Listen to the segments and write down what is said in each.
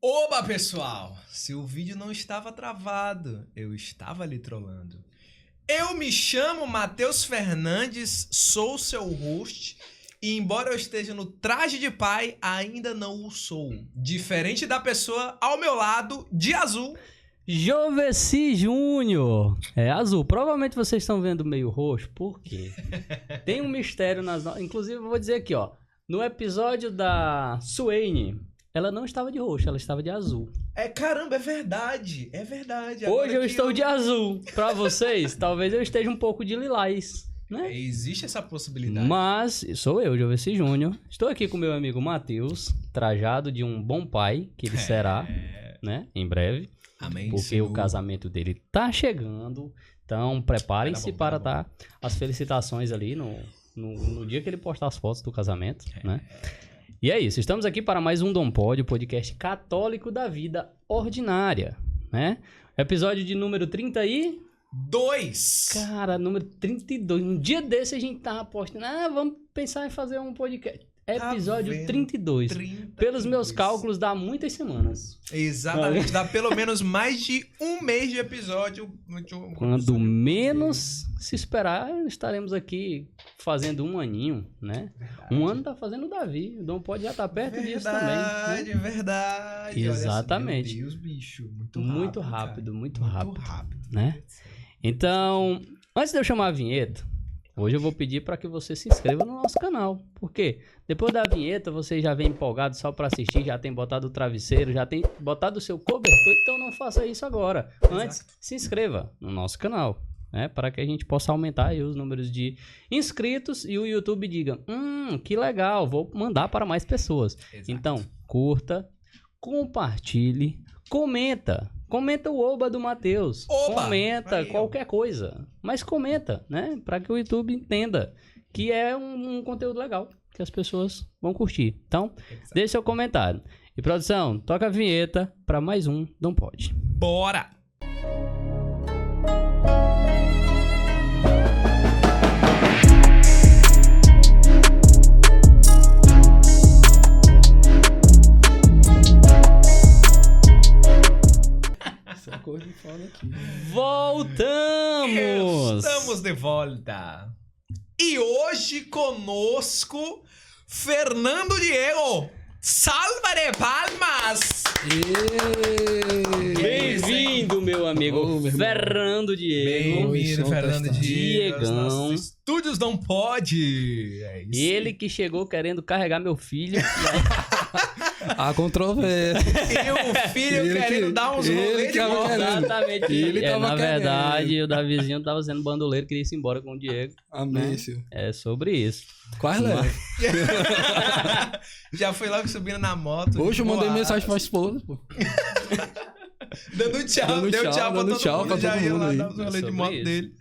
Oba, pessoal! Se o vídeo não estava travado, eu estava lhe trollando. Eu me chamo Matheus Fernandes, sou seu host e embora eu esteja no traje de pai, ainda não o sou. Diferente da pessoa ao meu lado, de azul. Joveci Júnior. É azul. Provavelmente vocês estão vendo meio roxo. Por quê? Tem um mistério nas... Inclusive, eu vou dizer aqui, ó. No episódio da Swaine, ela não estava de roxo, ela estava de azul. Caramba, é verdade. É verdade. Hoje eu estou de azul. Pra vocês, talvez eu esteja um pouco de lilás, né? Existe essa possibilidade. Mas sou eu, Joveci Júnior. Estou aqui com meu amigo Matheus, trajado de um bom pai, que ele será, né? Em breve. Amém. Porque Senhor. o casamento dele tá chegando. Então, preparem-se para dar as felicitações ali no dia que ele postar as fotos do casamento, né? E é isso. Estamos aqui para mais um Dom Pod, o podcast católico da vida ordinária, né? Episódio de número 32. Cara, número 32. Um dia desse a gente tava postando. Vamos pensar em fazer um podcast. Episódio 32. Pelos meus cálculos, dá muitas semanas. Exatamente. Dá pelo menos mais de um mês de episódio. Quando menos se esperar, estaremos aqui fazendo um aninho, né? Verdade. Um ano tá fazendo o Davi. O Dom Pod já tá perto disso também. Né? Verdade. Exatamente. Olha, meu Deus, bicho. Muito rápido. Né? Então, antes de eu chamar a vinheta, hoje eu vou pedir para que você se inscreva no nosso canal. Por quê? Depois da vinheta, você já vem empolgado só para assistir, já tem botado o travesseiro, já tem botado o seu cobertor, então não faça isso agora. Antes, se inscreva no nosso canal, né? Para que a gente possa aumentar aí os números de inscritos e o YouTube diga, que legal, vou mandar para mais pessoas. Exato. Então, curta, compartilhe, comenta o oba do Matheus, comenta qualquer coisa, mas comenta, né, para que o YouTube entenda que é um conteúdo legal, que as pessoas vão curtir. Então, deixe seu comentário. E produção, toca a vinheta para mais um Dom Pod. Bora! Voltamos! Estamos de volta. E hoje conosco, Fernando Diego. Salva de palmas! Bem-vindo, meu amigo Fernando Diego. Bem-vindo, Fernando Diego. Diegão. Estúdios não pode. Ele que chegou querendo carregar meu filho. A controvérsia. E o filho querendo dar uns rolês de volta. Exatamente. Na verdade, o Davizinho tava sendo bandoleiro, queria ir embora com o Diego. Amém, senhor. É sobre isso. Quase leve. Já foi logo subindo na moto. Hoje eu mandei mensagem pra esposa, pô. Dando tchau pra todo mundo. Já ia lá dar os rolês de moto dele.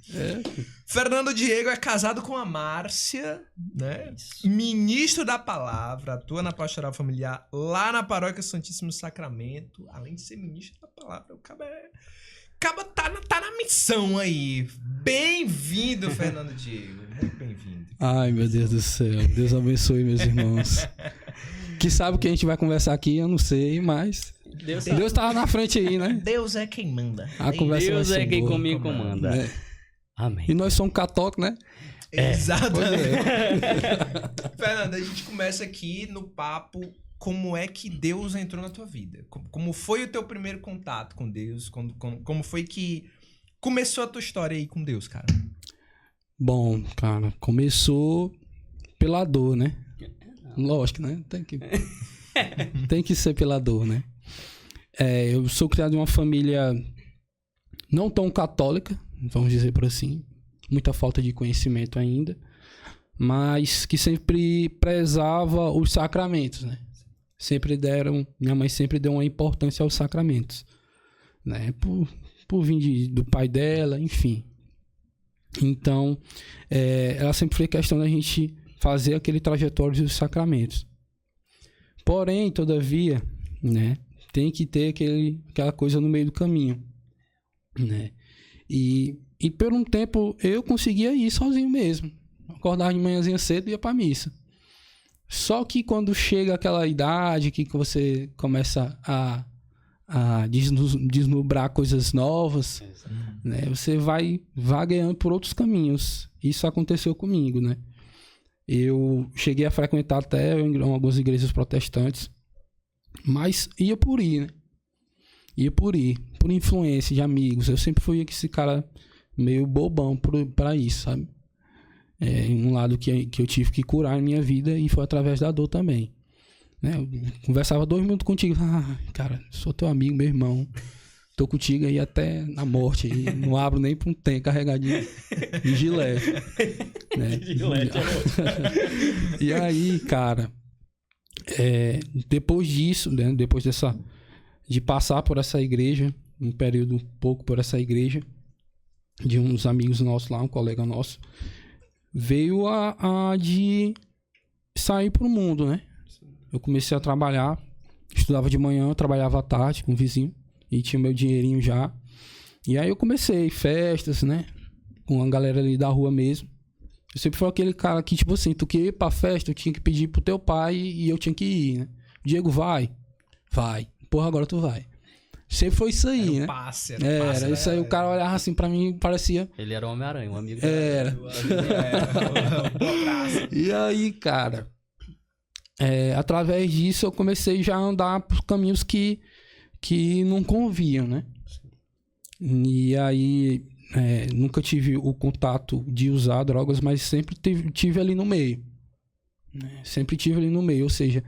Fernando Diego é casado com a Márcia, né? Isso. Ministro da Palavra, atua na Pastoral Familiar lá na Paróquia Santíssimo Sacramento. Além de ser ministro da Palavra, o caba tá na missão aí. Bem-vindo, Fernando Diego. Muito bem-vindo. Ai, meu Deus do céu. Deus abençoe, meus irmãos. Que sabe o que a gente vai conversar aqui, eu não sei, mas... Deus tava na frente aí, né? Deus é quem manda. Deus é quem comigo comanda. É. Amém. E nós somos católicos, né? Exatamente. Fernando, a gente começa aqui no papo como é que Deus entrou na tua vida. Como foi o teu primeiro contato com Deus? Como foi que começou a tua história aí com Deus, cara? Bom, cara, começou pela dor, né? Lógico, né? Tem que ser pela dor, né? Eu sou criado em uma família não tão católica, vamos dizer por assim, muita falta de conhecimento ainda, mas que sempre prezava os sacramentos, né? Minha mãe sempre deu uma importância aos sacramentos, né? Por vir do pai dela, enfim. Então, ela sempre fez questão da gente fazer aquele trajetório dos sacramentos. Porém, todavia, né? Tem que ter aquela coisa no meio do caminho, né? E por um tempo eu conseguia ir sozinho mesmo. Acordava de manhãzinha cedo e ia pra missa. Só que quando chega aquela idade que você começa a deslumbrar coisas novas, né? Você vai vagueando por outros caminhos. Isso aconteceu comigo, né? Eu cheguei a frequentar até algumas igrejas protestantes, mas ia por ir, né? Ia por ir, por influência de amigos. Eu sempre fui esse cara meio bobão pra isso, sabe? Um lado que eu tive que curar na minha vida, e foi através da dor também, né? Eu conversava 2 minutos contigo. Cara, sou teu amigo, meu irmão. Tô contigo aí até na morte. Aí não abro nem pra um tempo carregadinho de gilete. Né? Gilete é ótimo. E aí, cara, depois disso, né? Depois de passar por essa igreja, um período pouco por essa igreja, de uns amigos nossos lá, um colega nosso, veio a de sair pro mundo, né? Eu comecei a trabalhar, estudava de manhã, trabalhava à tarde com um vizinho, e tinha meu dinheirinho já. E aí eu comecei festas, né? Com a galera ali da rua mesmo. Eu sempre fui aquele cara que, tipo assim, tu queria ir pra festa, eu tinha que pedir pro teu pai e eu tinha que ir, né? Diego, vai. Vai. Porra, agora tu vai. Sempre foi isso aí, né? Era isso aí. O cara olhava assim pra mim, parecia... Ele era o Homem-Aranha, um amigo. Era. E aí, cara... através disso eu comecei já a andar por caminhos que não conviam, né? E aí nunca tive o contato de usar drogas, mas sempre tive ali no meio, né? Sempre tive ali no meio, ou seja,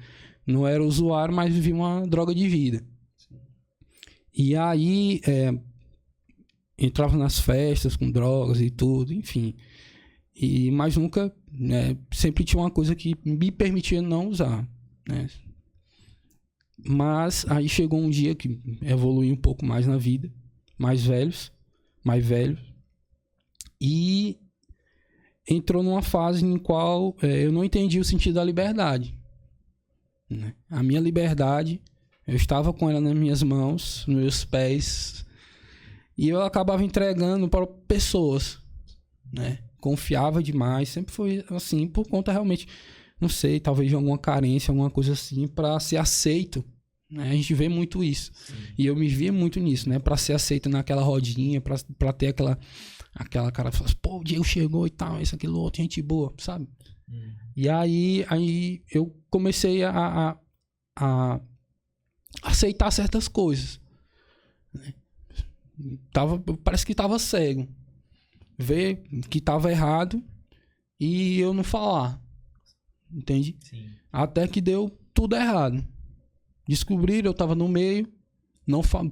não era usuário, mas vivia uma droga de vida. E aí entrava nas festas com drogas e tudo, enfim. Mas nunca, né, sempre tinha uma coisa que me permitia não usar, né? Mas aí chegou um dia que evolui um pouco mais na vida, mais velho, e entrou numa fase em qual eu não entendi o sentido da liberdade, né? A minha liberdade, eu estava com ela nas minhas mãos, nos meus pés, e eu acabava entregando para pessoas, né? Confiava demais, sempre foi assim, por conta realmente, não sei, talvez de alguma carência, alguma coisa assim, para ser aceito, né? A gente vê muito isso. Sim. E eu me via muito nisso, né? Para ser aceito naquela rodinha, para ter aquela cara, pô, o Diego chegou e tal, isso, aquilo, outro, gente boa, sabe? E aí eu comecei a aceitar certas coisas, né? Parece que tava cego. Ver que tava errado e eu não falar, entende? Sim. Até que deu tudo errado. Descobriram, eu tava no meio,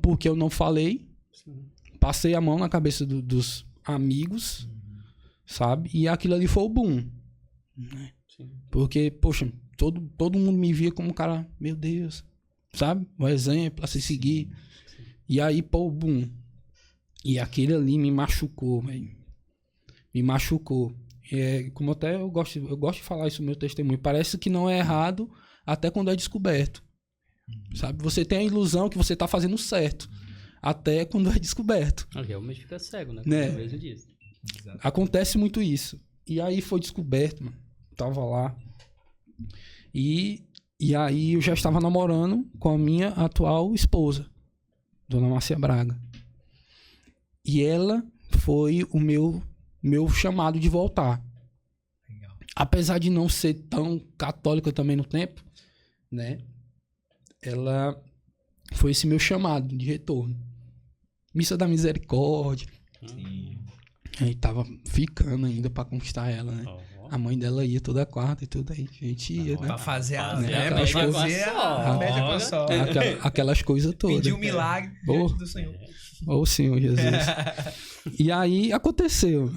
porque eu não falei. Sim. Passei a mão na cabeça dos amigos, sabe? E aquilo ali foi o boom, né? Sim. Porque, poxa, todo mundo me via como um cara, meu Deus, sabe? Um exemplo a se seguir. Sim. E aí, pô, boom. E aquele ali me machucou, velho. Me machucou. Como até eu gosto de falar isso no meu testemunho. Parece que não é errado até quando é descoberto. Sabe? Você tem a ilusão que você tá fazendo certo. Até quando é descoberto. Realmente fica cego, né? Mesmo disso. Acontece muito isso. E aí foi descoberto, mano. Tava lá. E aí eu já estava namorando com a minha atual esposa, Dona Márcia Braga. E ela foi o meu chamado de voltar. Legal. Apesar de não ser tão católica também no tempo, né? Ela foi esse meu chamado de retorno. Missa da Misericórdia. Sim. Aí tava ficando ainda pra conquistar ela, né? A mãe dela ia toda quarta e tudo aí. A gente ia, né? Pra fazer a média com a sogra. Aquelas coisas todas. Pedir um milagre diante do Senhor. Ô Senhor Jesus. E aí aconteceu.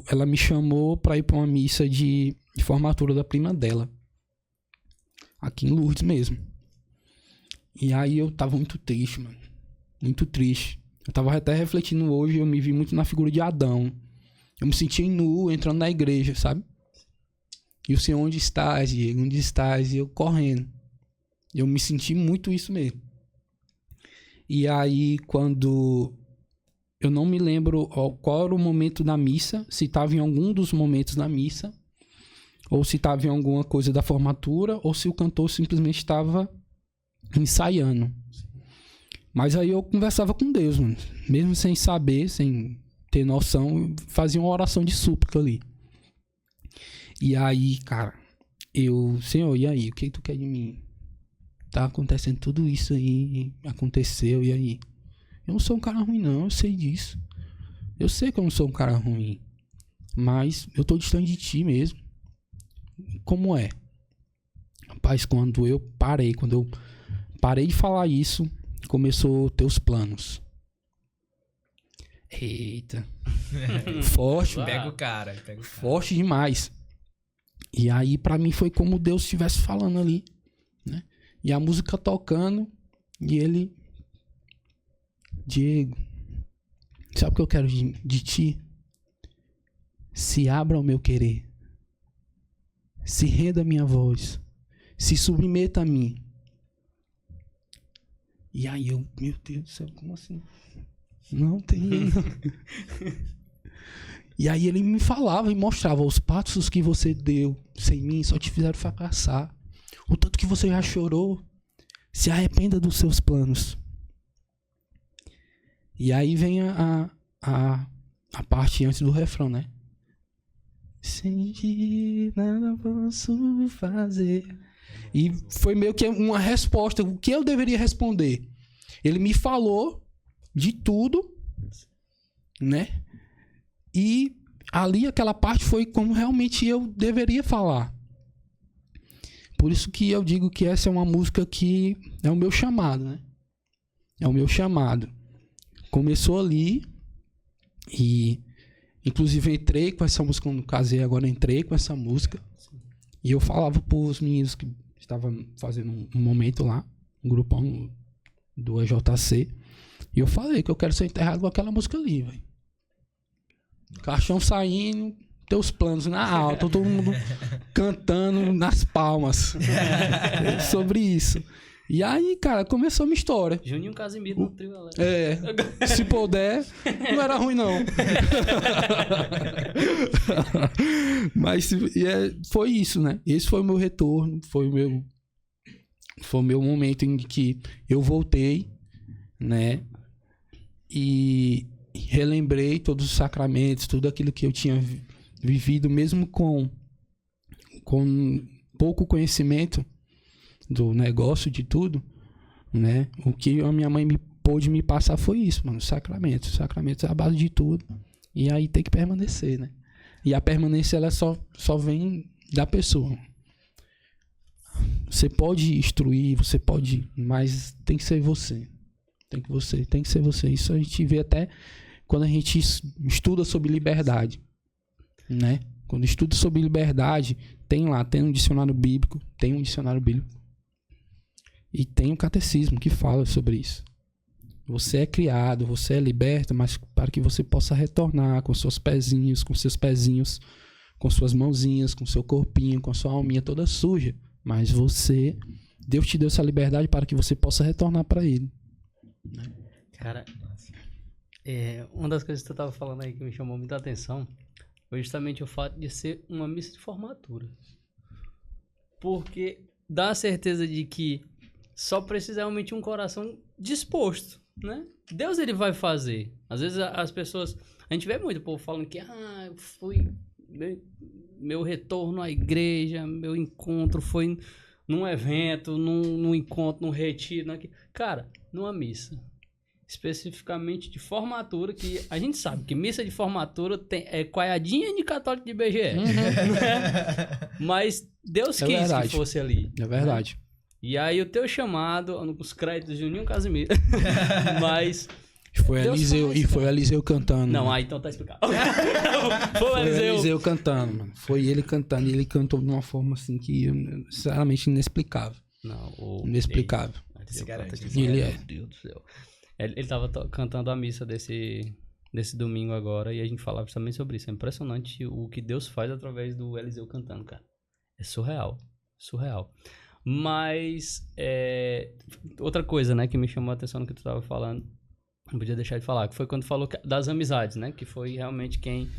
Ela me chamou pra ir pra uma missa de formatura da prima dela. Aqui em Lourdes mesmo. E aí eu tava muito triste, mano. Muito triste. Eu tava até refletindo hoje, eu me vi muito na figura de Adão. Eu me senti nu entrando na igreja, sabe? E o Senhor, onde estás, Diego? Onde estás? E eu correndo. Eu me senti muito isso mesmo. E aí, quando... Eu não me lembro qual era o momento da missa, se estava em algum dos momentos da missa, ou se estava em alguma coisa da formatura, ou se o cantor simplesmente estava ensaiando. Mas aí eu conversava com Deus, mano. Mesmo sem saber, sem ter noção, fazia uma oração de súplica ali. E aí, cara, Senhor, e aí? O que tu quer de mim? Tá acontecendo tudo isso aí, aconteceu, e aí? Eu não sou um cara ruim, não, eu sei disso. Eu sei que eu não sou um cara ruim. Mas eu tô distante de ti mesmo. Como é? Rapaz, quando eu parei de falar isso, começou a ter os planos. Eita. Forte. Pega o cara. Forte demais. E aí, pra mim, foi como Deus estivesse falando ali, né? E a música tocando, e ele... Diego, sabe o que eu quero de ti? Se abra ao meu querer. Se renda a minha voz. Se submeta a mim. E aí eu, meu Deus do céu, como assim? Não tem, não. E aí ele me falava e mostrava: os passos que você deu sem mim só te fizeram fracassar. O tanto que você já chorou, se arrependa dos seus planos. E aí vem a parte antes do refrão, né? Sem ti nada posso fazer. E foi meio que uma resposta, o que eu deveria responder. Ele me falou de tudo, né? E ali aquela parte foi como realmente eu deveria falar. Por isso que eu digo que essa é uma música que é o meu chamado, né? É o meu chamado. Começou ali e inclusive entrei com essa música, quando casei agora entrei com essa música. E eu falava pros meninos que estavam fazendo um momento lá, um grupão do EJC. E eu falei que eu quero ser enterrado com aquela música ali, velho. Caixão saindo, teus planos na alta, todo mundo cantando nas palmas sobre isso. E aí, cara, começou a minha história. Juninho Casimiro no trio, galera. Se puder, não era ruim, não. Mas foi isso, né? Esse foi o meu retorno, foi o meu momento em que eu voltei, né? E relembrei todos os sacramentos, tudo aquilo que eu tinha vivido, mesmo com pouco conhecimento do negócio, de tudo, né? O que a minha mãe pôde me passar foi isso, mano. Sacramentos é a base de tudo. E aí tem que permanecer, né? E a permanência, ela só vem da pessoa. Você pode instruir, você pode, mas tem que ser você. Tem que ser você. Isso a gente vê até quando a gente estuda sobre liberdade, né? Quando estuda sobre liberdade, tem um dicionário bíblico, e tem um catecismo que fala sobre isso. Você é criado, você é liberto, mas para que você possa retornar com seus pezinhos, com suas mãozinhas, com seu corpinho, com sua alminha toda suja. Mas Deus te deu essa liberdade para que você possa retornar para Ele. Cara, uma das coisas que tu estava falando aí que me chamou muita atenção foi justamente o fato de ser uma missa de formatura. Porque dá a certeza de que só precisa realmente um coração disposto, né? Deus, ele vai fazer. Às vezes as pessoas... A gente vê muito o povo falando que eu fui... Meu retorno à igreja, meu encontro foi num evento, num encontro, num retiro. Cara, numa missa. Especificamente de formatura, que a gente sabe que missa de formatura é coiadinha de católico de BGE. Mas Deus quis que fosse ali. É verdade. Né? E aí o teu chamado, os créditos de Juninho Casimiro, mas... Foi o Eliseu cantando. Não, mano. então tá explicado. Foi o Eliseu cantando, mano. Foi ele cantando. E ele cantou de uma forma assim que, sinceramente, inexplicável. Inexplicável. Se garante. Ele Meu Deus do céu. Ele tava cantando a missa desse domingo agora e a gente falava também sobre isso. É impressionante o que Deus faz através do Eliseu cantando, cara. É surreal. Mas, outra coisa, né, que me chamou a atenção no que tu tava falando, não podia deixar de falar, que foi quando falou das amizades, né, que foi realmente quem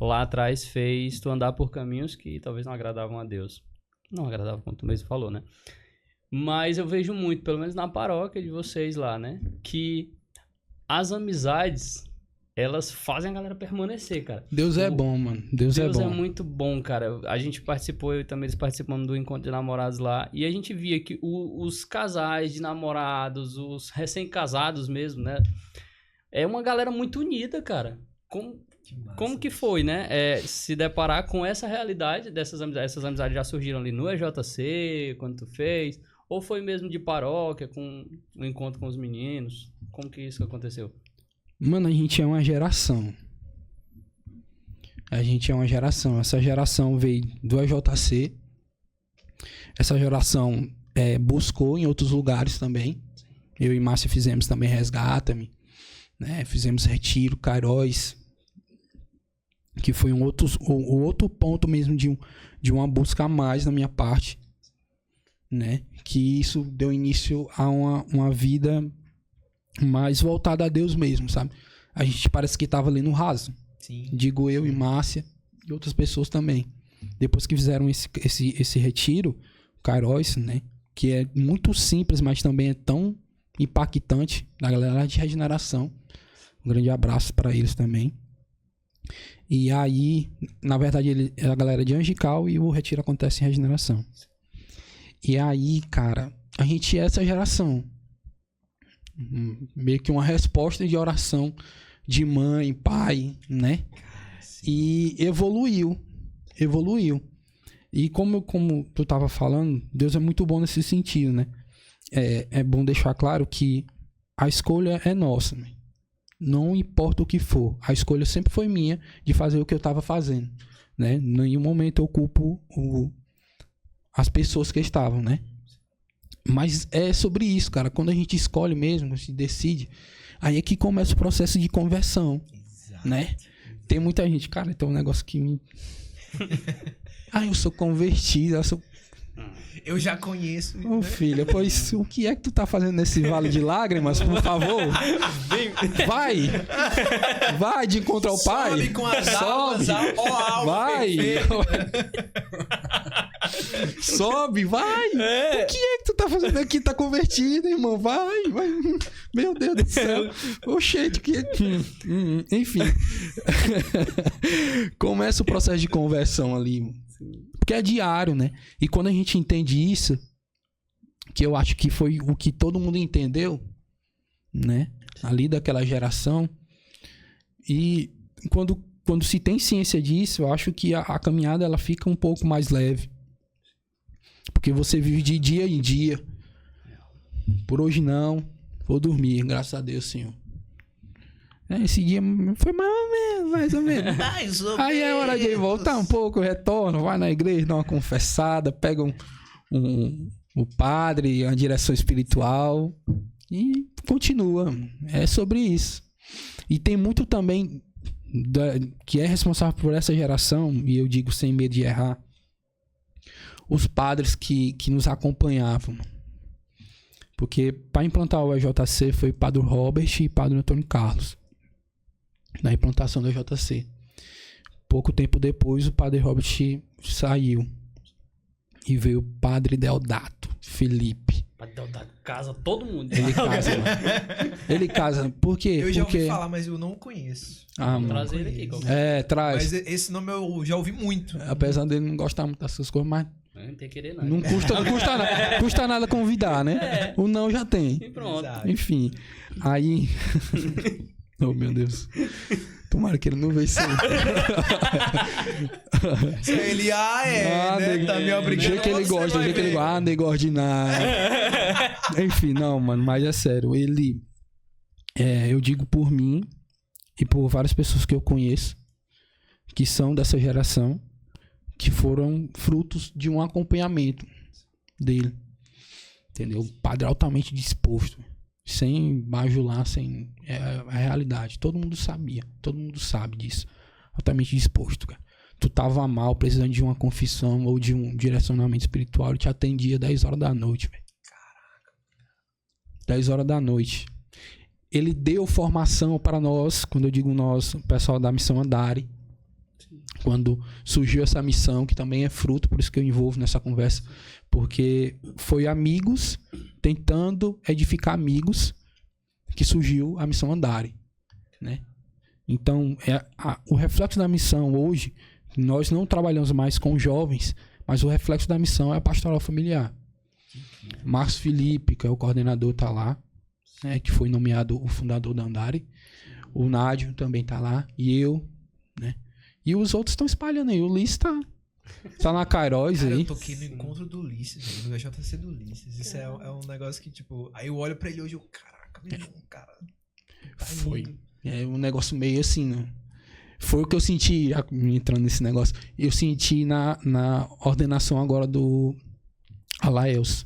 lá atrás fez tu andar por caminhos que talvez não agradavam a Deus. Não agradavam, como tu mesmo falou, né. Mas eu vejo muito, pelo menos na paróquia de vocês lá, né? Que as amizades, elas fazem a galera permanecer, cara. Deus é bom, mano. Deus é bom. Deus é muito bom, cara. A gente participou, eu e também participamos do encontro de namorados lá. E a gente via que os casais de namorados, os recém-casados mesmo, né? É uma galera muito unida, cara. Como que foi, né? Se deparar com essa realidade dessas amizades. Essas amizades já surgiram ali no EJC, quando tu fez... Ou foi mesmo de paróquia, com um encontro com os meninos? Como que isso aconteceu? Mano, a gente é uma geração. Essa geração veio do EJC. Essa geração buscou em outros lugares também. Eu e Márcia fizemos também Resgata-me. Né? Fizemos Retiro, Cairóis. Que foi um outro ponto mesmo de uma busca a mais da minha parte. Né? Que isso deu início a uma vida mais voltada a Deus mesmo, sabe? A gente parece que estava ali no raso. Sim. Digo eu e Márcia e outras pessoas também. Depois que fizeram esse retiro, Cairóis, né? Que é muito simples, mas também é tão impactante, da galera de regeneração. Um grande abraço para eles também. E aí, na verdade, é a galera de Angical e o retiro acontece em regeneração. E aí, cara, a gente é essa geração. Meio que uma resposta de oração de mãe, pai, né? E evoluiu. E como tu tava falando, Deus é muito bom nesse sentido, né? É bom deixar claro que a escolha é nossa, né? Não importa o que for. A escolha sempre foi minha de fazer o que eu tava fazendo, né? Em nenhum momento eu culpo as pessoas que estavam, né? Mas é sobre isso, cara. Quando a gente escolhe mesmo, se decide, aí é que começa o processo de conversão. Exato. Né? Tem muita gente, cara, tem um negócio que me... eu sou convertido, eu já conheço. Ô, filha, pois o que é que tu tá fazendo nesse vale de lágrimas, por favor? Vai de encontro ao Pai. Sobe com as almas ao vai. Sobe, vai. O que é que tu tá fazendo aqui? Tá convertido, irmão? Vai. Meu Deus do céu. Oxente, que... Enfim. Começa o processo de conversão ali, porque é diário, né? E quando a gente entende isso, que eu acho que foi o que todo mundo entendeu, né? Ali daquela geração. E quando se tem ciência disso, eu acho que a caminhada ela fica um pouco mais leve. Porque você vive de dia em dia. Por hoje não, vou dormir, graças a Deus, Senhor. Esse dia foi mais ou menos. Aí é hora de voltar um pouco, retorno, vai na igreja, dá uma confessada, pega o padre, uma direção espiritual e continua. É sobre isso. E tem muito também que é responsável por essa geração, e eu digo sem medo de errar, os padres que nos acompanhavam. Porque para implantar o EJC foi Padre Robert e Padre Antônio Carlos. Na implantação do EJC. Pouco tempo depois, o Padre Robert saiu. E veio o Padre Deodato Felipe. Padre Deodato casa todo mundo. Ele casa, mano. Ele casa. Por quê? Eu já ouvi falar, mas eu não conheço. Vamos trazer ele aqui. Traz. Mas esse nome eu já ouvi muito. Apesar dele não gostar muito dessas coisas, mas... Não tem que querer nada. Não custa nada convidar, né? O não já tem. E pronto. Exato. Enfim. Aí... Oh, meu Deus. Tomara que ele não veja isso aí. Ele, né? Tá me obrigando. Do jeito que ele gosta, nem gosta de nada. Enfim, não, mano, mas é sério. Ele, eu digo por mim e por várias pessoas que eu conheço, que são dessa geração, que foram frutos de um acompanhamento dele. Entendeu? O padre altamente disposto. Sem bajular, sem... É a realidade. Todo mundo sabia. Todo mundo sabe disso. Altamente disposto, cara. Tu tava mal, precisando de uma confissão ou de um direcionamento espiritual, ele te atendia 10 horas da noite, velho. Caraca. 10 horas da noite. Ele deu formação para nós, quando eu digo nós, o pessoal da missão Andare. Quando surgiu essa missão, que também é fruto, por isso que eu envolvo nessa conversa, Porque foi amigos tentando edificar amigos que surgiu a Missão Andare, né? Então, o reflexo da missão hoje, nós não trabalhamos mais com jovens, mas o reflexo da missão é a pastoral familiar. Marcos Felipe, que é o coordenador, tá lá, né, que foi nomeado o fundador da Andare. O Nádio também tá lá, e eu, né? E os outros estão espalhando aí. O Ulisses tá na Cairóis aí. Eu toquei no encontro do Ulisses, no VJC do Ulisses. Isso é um negócio que, tipo... Aí eu olho pra ele hoje e caraca, meu irmão, cara... Tá foi. indo. É um negócio meio assim, né? Foi o que eu senti, entrando nesse negócio, eu senti na ordenação agora do Alaels,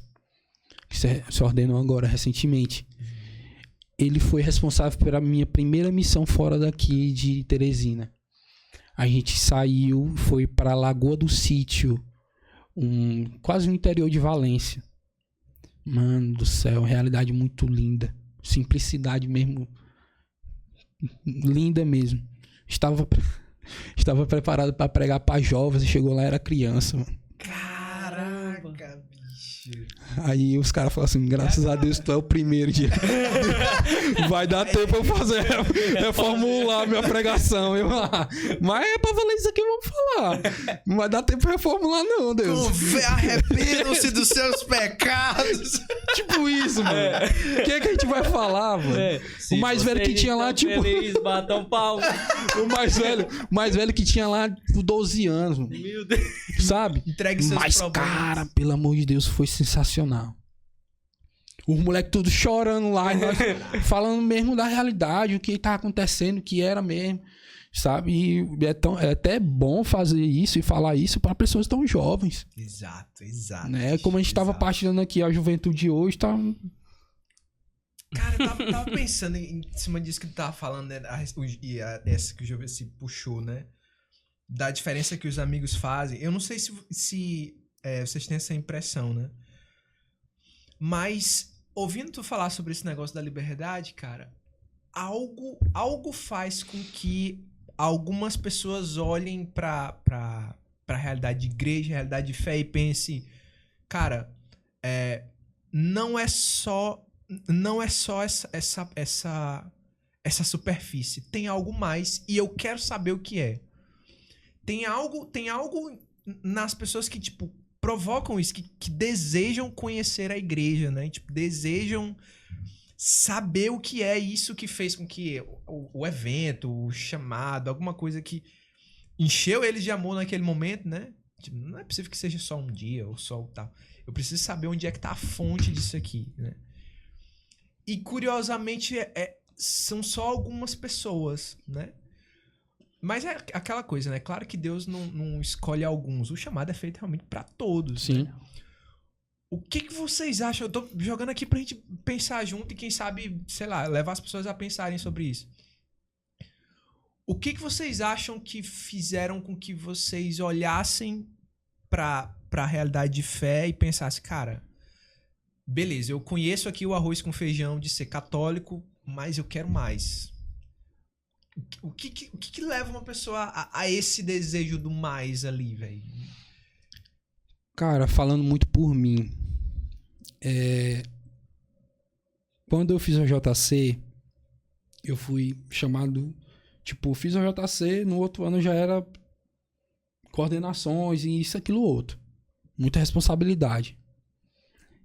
que se ordenou agora recentemente. Ele foi responsável pela minha primeira missão fora daqui de Teresina. A gente saiu, foi para Lagoa do Sítio, quase no interior de Valência. Mano do céu, realidade muito linda. Simplicidade mesmo. Linda mesmo. Estava preparado para pregar para jovens e chegou lá, era criança, mano. Caraca, bicho. Aí os caras falaram assim, graças a Deus tu é o primeiro dia. Vai dar tempo eu fazer, reformular minha pregação. Mas é pra falar isso aqui, vamos falar. Não vai dar tempo pra reformular não, Deus. Arrependam-se dos seus pecados. Tipo isso, mano. O que é que a gente vai falar, mano? O mais velho que tinha lá, tipo... Feliz, batam palma. O mais velho que tinha lá, tipo, 12 anos, mano. Meu Deus. Sabe? Entregue seus mas, problemas. cara, pelo amor de Deus, foi sensacional. Os moleques tudo chorando lá, e nós falando mesmo da realidade, o que tá acontecendo, o que era mesmo, sabe? E é até bom fazer isso e falar isso para pessoas tão jovens. Exato. Né? Como a gente tava partilhando aqui, a juventude de hoje tá... Cara, eu tava pensando em cima disso que tu tava falando, né? Essa que o Jovem puxou, né? Da diferença que os amigos fazem. Eu não sei se vocês têm essa impressão, né? Mas, ouvindo tu falar sobre esse negócio da liberdade, cara, algo faz com que algumas pessoas olhem pra realidade de igreja, realidade de fé e pensem, cara, não é só essa superfície. Tem algo mais e eu quero saber o que é. Tem algo nas pessoas que, tipo, provocam isso, que desejam conhecer a igreja, né? Tipo, desejam saber o que é isso que fez com que o evento, o chamado, alguma coisa que encheu eles de amor naquele momento, né? Tipo, não é possível que seja só um dia ou só tal. Eu preciso saber onde é que tá a fonte disso aqui, né? E, curiosamente, são só algumas pessoas, né? Mas é aquela coisa, né? Claro que Deus não escolhe alguns. O chamado é feito realmente pra todos. Sim. Né? O que vocês acham? Eu tô jogando aqui pra gente pensar junto e quem sabe, sei lá, levar as pessoas a pensarem sobre isso. O que vocês acham que fizeram com que vocês olhassem pra realidade de fé e pensassem, cara, beleza, eu conheço aqui o arroz com feijão de ser católico, mas eu quero mais. O que leva uma pessoa a esse desejo do mais ali, velho? Cara, falando muito por mim, quando eu fiz a JC, eu fui chamado, tipo, fiz a JC, no outro ano já era coordenações e isso, aquilo, outro. Muita responsabilidade.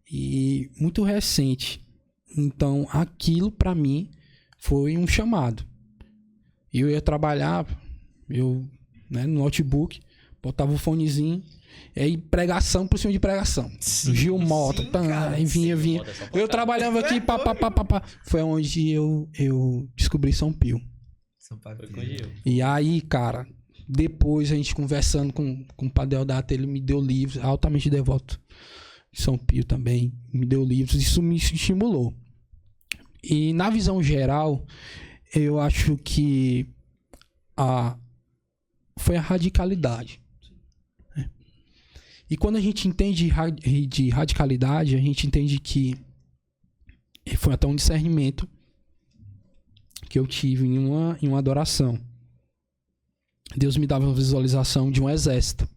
E muito recente. Então, aquilo pra mim foi um chamado. Eu ia trabalhar, né, no notebook, botava o fonezinho, e aí pregação por cima de pregação. Sim, Gil Mota, aí vinha. Eu trabalhava aqui, pá. Foi onde eu descobri São Pio. E aí, cara, depois a gente conversando com o Padre Eldato, ele me deu livros, altamente devoto. São Pio também me deu livros, isso me estimulou. E na visão geral, eu acho que foi a radicalidade. Né? E quando a gente entende de radicalidade, a gente entende que foi até um discernimento que eu tive em uma adoração. Deus me dava uma visualização de um exército.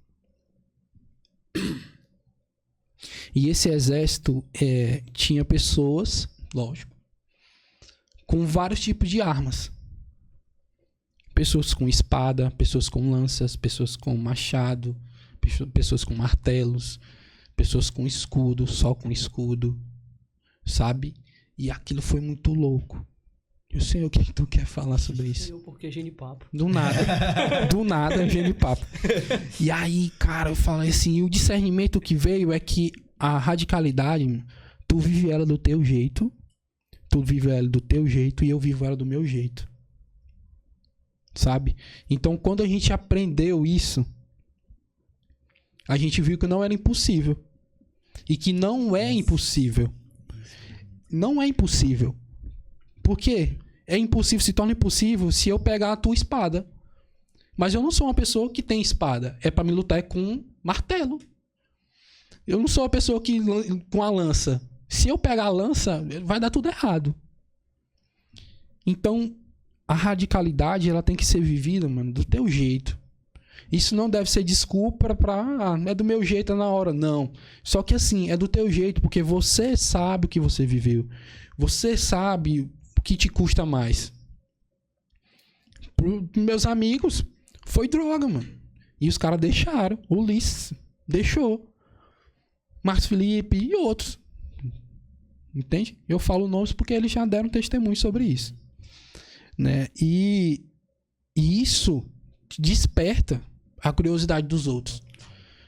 E esse exército tinha pessoas, lógico, com vários tipos de armas. Pessoas com espada, pessoas com lanças, pessoas com machado, pessoas com martelos, pessoas com escudo, só com escudo, sabe? E aquilo foi muito louco. Eu sei o que tu quer falar sobre isso. Porque é genipapo. Do nada é genipapo. E aí, cara, eu falei assim, o discernimento que veio é que a radicalidade, tu vive ela do teu jeito, e eu vivo ela do meu jeito. Sabe? Então, quando a gente aprendeu isso, a gente viu que não era impossível. E que não é impossível. Não é impossível. Por quê? É impossível, se torna impossível se eu pegar a tua espada. Mas eu não sou uma pessoa que tem espada. É pra me lutar com martelo. Eu não sou uma pessoa que com a lança. Se eu pegar a lança, vai dar tudo errado. Então, a radicalidade, ela tem que ser vivida, mano, do teu jeito. Isso não deve ser desculpa é do meu jeito, é na hora. Não. Só que assim, é do teu jeito, porque você sabe o que você viveu. Você sabe o que te custa mais. Pros meus amigos, foi droga, mano. E os caras deixaram. O Ulisses deixou. Marcos Felipe e outros. Entende? Eu falo nomes porque eles já deram testemunho sobre isso. Né? E isso desperta a curiosidade dos outros.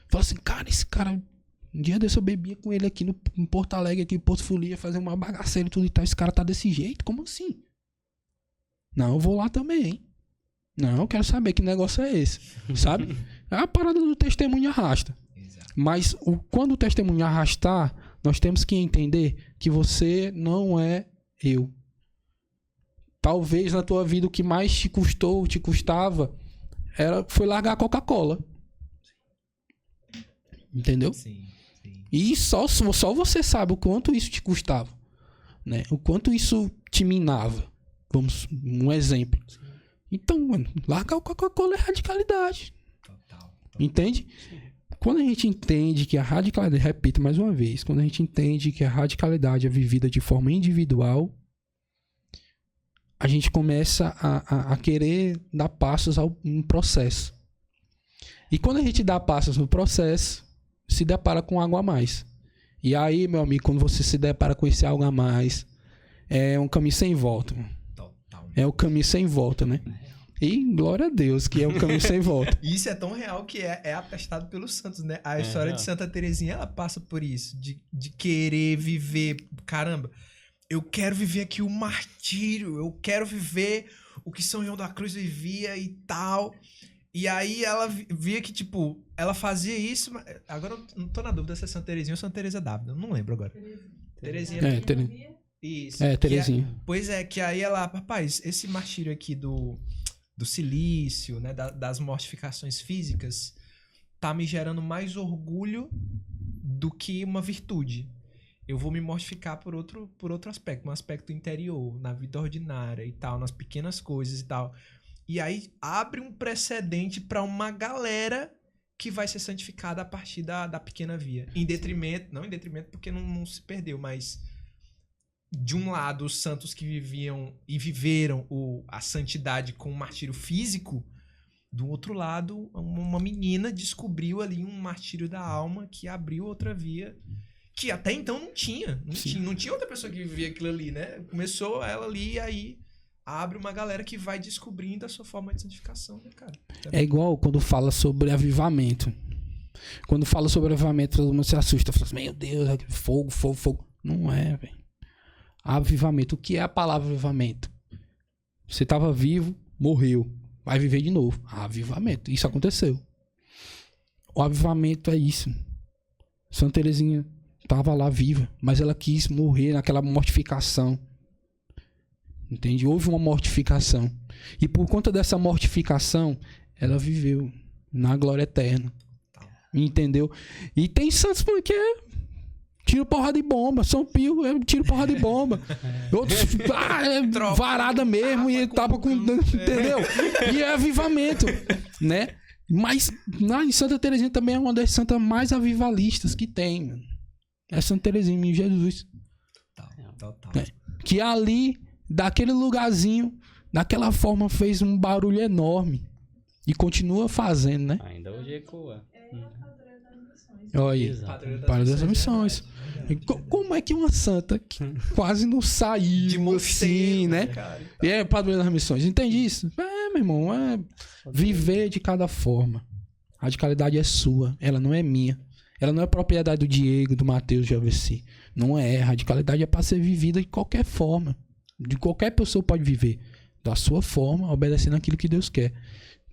Fala assim, cara, esse cara... Um dia desse eu bebia com ele aqui em Porto Alegre, aqui em Porto Folia, fazer uma bagaceira e tudo e tal. Esse cara tá desse jeito? Como assim? Não, eu vou lá também. Não, eu quero saber que negócio é esse. Sabe? É a parada do testemunho arrasta. Exato. Mas quando o testemunho arrastar, nós temos que entender que você não é eu. Talvez na tua vida o que mais te custava, foi largar a Coca-Cola. Entendeu? Sim. E só você sabe o quanto isso te custava, né? O quanto isso te minava. Vamos, um exemplo. Sim. Então, mano, largar o Coca-Cola é radicalidade. Total. Entende? Quando a gente entende que a radicalidade, repito mais uma vez, quando a gente entende que a radicalidade é vivida de forma individual, a gente começa a querer dar passos no processo. E quando a gente dá passos no processo, se depara com algo a mais. E aí, meu amigo, quando você se depara com esse algo a mais, é um caminho sem volta. É o caminho sem volta, né? E glória a Deus que é um caminho sem volta. Isso é tão real que é atestado pelos santos, né? A história de Santa Teresinha, ela passa por isso. De querer viver... Caramba, eu quero viver aqui o martírio. Eu quero viver o que São João da Cruz vivia e tal... E aí ela via que, tipo, ela fazia isso... Agora eu não tô na dúvida se é Santa Teresinha ou Santa Teresa d'Ávila. Eu não lembro agora. Teresinha. Isso. Teresinha. Pois é, que aí ela... Rapaz, esse martírio aqui do silício, né? Das mortificações físicas, tá me gerando mais orgulho do que uma virtude. Eu vou me mortificar por outro aspecto. Um aspecto interior, na vida ordinária e tal, nas pequenas coisas e tal... E aí abre um precedente para uma galera que vai ser santificada a partir da pequena via. Em detrimento, não em detrimento porque não se perdeu, mas de um lado os santos que viviam e viveram a santidade com o martírio físico, do outro lado uma menina descobriu ali um martírio da alma que abriu outra via que até então não tinha outra pessoa que vivia aquilo ali, né? Começou ela ali e aí abre uma galera que vai descobrindo a sua forma de santificação, né, cara? É igual quando fala sobre avivamento. Quando fala sobre avivamento, todo mundo se assusta. Fala assim, meu Deus, fogo. Não é, velho. Avivamento. O que é a palavra avivamento? Você estava vivo, morreu. Vai viver de novo. Avivamento. Isso aconteceu. O avivamento é isso. Santa Teresinha estava lá viva, mas ela quis morrer naquela mortificação. Entende? Houve uma mortificação. E por conta dessa mortificação, ela viveu na glória eterna. Entendeu? E tem santos porque tiro porrada de bomba. São Pio, tiro porrada de bomba. Outros, varada mesmo e tava com... Entendeu? E é avivamento, né? Mas em Santa Teresinha também é uma das santas mais avivalistas que tem, mano. É Santa Teresinha, menino Jesus. Total. Que ali, daquele lugarzinho, daquela forma, fez um barulho enorme. E continua fazendo, né? Ainda hoje ecoa. Olha aí, Padre das Missões. Como é que uma santa que quase não saiu De mosteiro, assim, né? cara. E é Padre das Missões, entende isso? Meu irmão, é viver de cada forma. A radicalidade é sua, ela não é minha. Ela não é propriedade do Diego, do Matheus, de AVC. Não é. A radicalidade é para ser vivida de qualquer forma. De qualquer pessoa pode viver. Da sua forma, obedecendo aquilo que Deus quer.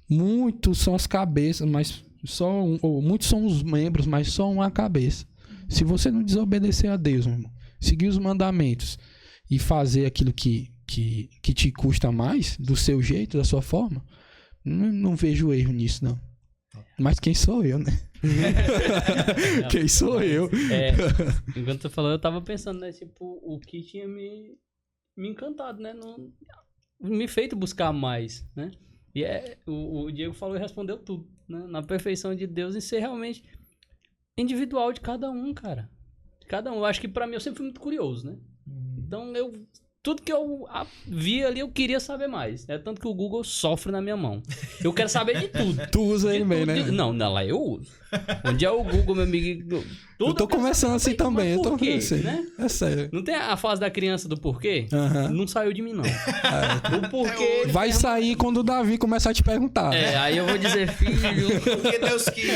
Muitos são as cabeças, mas só ou muitos são os membros, mas só uma cabeça. Se você não desobedecer a Deus, meu irmão, seguir os mandamentos e fazer aquilo que te custa mais, do seu jeito, da sua forma, não vejo erro nisso, não. Mas quem sou eu, né? Quem sou eu? Enquanto você falou, eu tava pensando, né? Tipo, o que tinha me encantado, né? Me feito buscar mais, né? E o Diego falou e respondeu tudo, né? Na perfeição de Deus em ser realmente individual de cada um, cara. Cada um. Eu acho que pra mim eu sempre fui muito curioso, né? Então tudo que eu vi ali, eu queria saber mais. É tanto que o Google sofre na minha mão. Eu quero saber de tudo. Tu usa ele bem, né? Não, lá eu uso. Onde é o Google, meu amigo? Eu tô começando assim também. Eu tô começando. Né? É sério. Não tem a fase da criança do porquê? Não saiu de mim, não. O porquê... Vai sair quando o Davi começar a te perguntar. Aí eu vou dizer, filho... Porque Deus quis.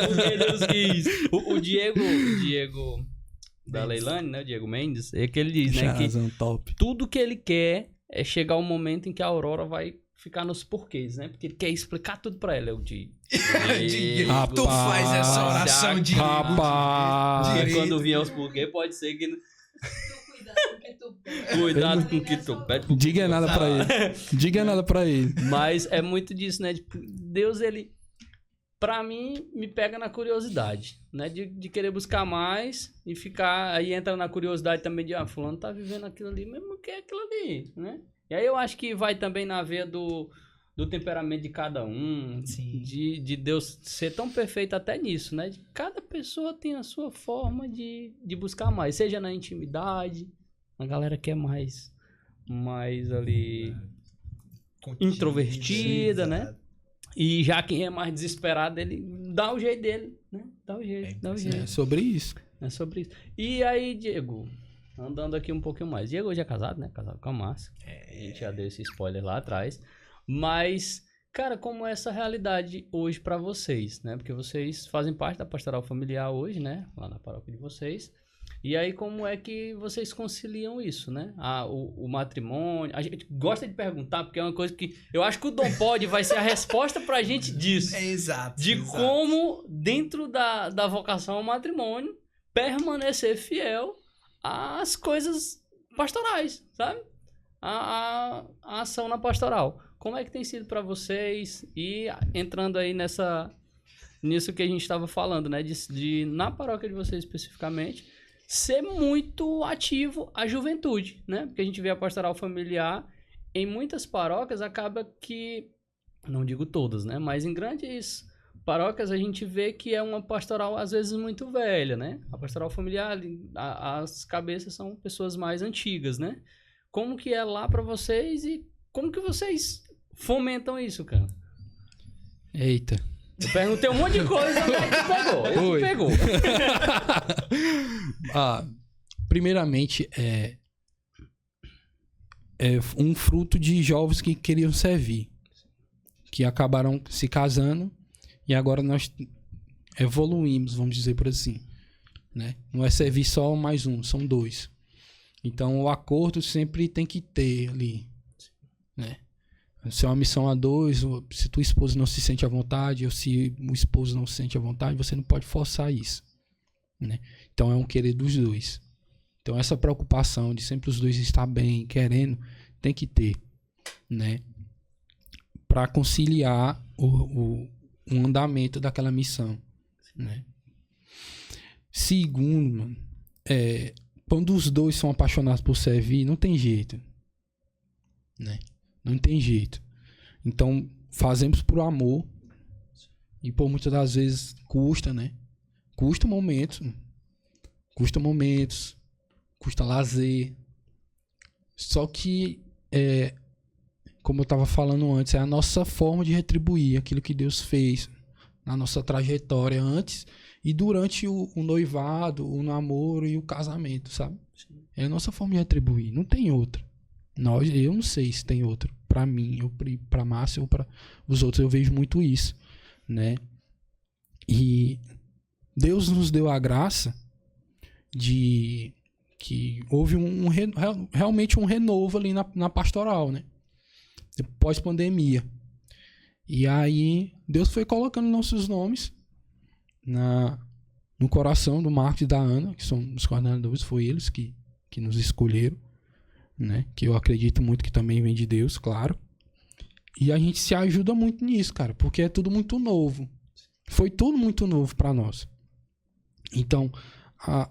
Porque Deus quis. O Diego... Da Leilani, né? O Diego Mendes, é que ele diz, né? Que top. Tudo que ele quer é chegar o momento em que a Aurora vai ficar nos porquês, né? Porque ele quer explicar tudo pra ela. Eu digo. Tu faz essa oração de rapaz. Quando vier os porquês, pode ser que. Cuidado com o que tu pede. Diga nada pra ele. Diga nada pra ele. Mas é muito disso, né? Deus, ele. Pra mim, me pega na curiosidade, né? De querer buscar mais e ficar... Aí entra na curiosidade também de... fulano tá vivendo aquilo ali, mesmo que é aquilo ali, né? E aí eu acho que vai também na veia do temperamento de cada um. Sim. De Deus ser tão perfeito até nisso, né? De cada pessoa tem a sua forma de buscar mais. Seja na intimidade, a galera que é mais ali... introvertida, né? E já quem é mais desesperado, ele dá o jeito dele, né? Dá o jeito. É sobre isso. É sobre isso. E aí, Diego, andando aqui um pouquinho mais. Diego hoje é casado, né? Casado com a Márcia. A gente já deu esse spoiler lá atrás. Mas, cara, como é essa realidade hoje pra vocês, né? Porque vocês fazem parte da pastoral familiar hoje, né? Lá na paróquia de vocês. E aí, como é que vocês conciliam isso, né? O matrimônio. A gente gosta de perguntar, porque é uma coisa que... Eu acho que o Dom Pod vai ser a resposta pra gente disso. Exato. Como, dentro da vocação ao matrimônio, permanecer fiel às coisas pastorais, sabe? A ação na pastoral. Como é que tem sido pra vocês? E entrando aí nisso que a gente estava falando, né? De na paróquia de vocês especificamente... ser muito ativo a juventude, né? Porque a gente vê a pastoral familiar em muitas paróquias, acaba que, não digo todas, né? Mas em grandes paróquias a gente vê que é uma pastoral às vezes muito velha, né? A pastoral familiar, as cabeças são pessoas mais antigas, né? Como que é lá pra vocês e como que vocês fomentam isso, cara? Eita. Eu perguntei um monte de coisa, mas tu pegou. Primeiramente, é um fruto de jovens que queriam servir, que acabaram se casando e agora nós evoluímos, vamos dizer por assim, né? Não é servir só mais um, são dois. Então o acordo sempre tem que ter ali, né? Se é uma missão a dois, se tua esposa não se sente à vontade, ou se o esposo não se sente à vontade, você não pode forçar isso, né? Então é um querer dos dois. Então essa preocupação de sempre os dois estar bem, querendo, tem que ter, né? Para conciliar o andamento daquela missão, né? Segundo, mano, quando os dois são apaixonados por servir, não tem jeito, né? Não tem jeito. Então, fazemos por amor. E por muitas das vezes custa, né? Custa momentos. custa momentos, custa lazer. Só que, como eu estava falando antes, é a nossa forma de retribuir aquilo que Deus fez na nossa trajetória antes e durante o noivado, o namoro e o casamento, sabe? Sim. É a nossa forma de retribuir, não tem outra. Eu não sei se tem outra. Para mim, ou para Márcia ou para os outros, eu vejo muito isso, né? E Deus nos deu a graça de que houve realmente um renovo ali na pastoral, né? Pós-pandemia. E aí, Deus foi colocando nossos nomes no coração do Marcos e da Ana, que são os coordenadores, foi eles que nos escolheram, né? Que eu acredito muito que também vem de Deus, claro. E a gente se ajuda muito nisso, cara, porque é tudo muito novo. Foi tudo muito novo para nós. Então, a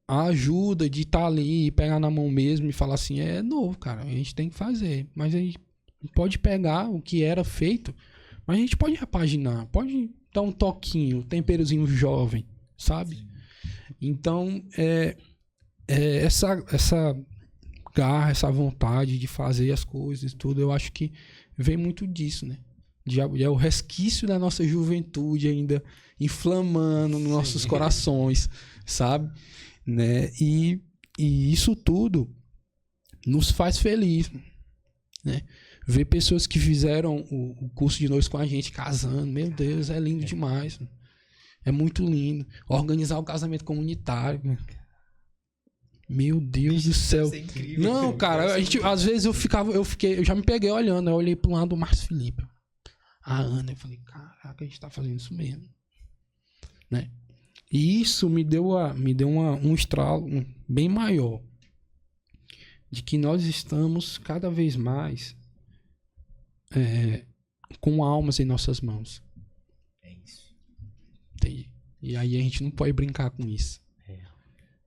ajuda de estar ali, pegar na mão mesmo e falar assim, é novo, cara, a gente tem que fazer. Mas a gente pode pegar o que era feito, mas a gente pode repaginar, pode dar um toquinho, um temperozinho jovem, sabe? Sim. Então, essa garra, essa vontade de fazer as coisas, tudo, eu acho que vem muito disso, né? É o resquício da nossa juventude ainda inflamando nos nossos corações, sabe? Né? E isso tudo nos faz feliz, né? Ver pessoas que fizeram o curso de noivos com a gente casando, meu Deus, é lindo demais. É muito lindo. Organizar o casamento comunitário, meu Deus do céu. Não, cara, às vezes eu já me peguei olhando, eu olhei pro lado do Márcio Felipe, a Ana, eu falei, caraca, a gente tá fazendo isso mesmo, né? E isso me deu um estralo bem maior de que nós estamos cada vez mais com almas em nossas mãos. É isso. Entendi? E aí a gente não pode brincar com isso.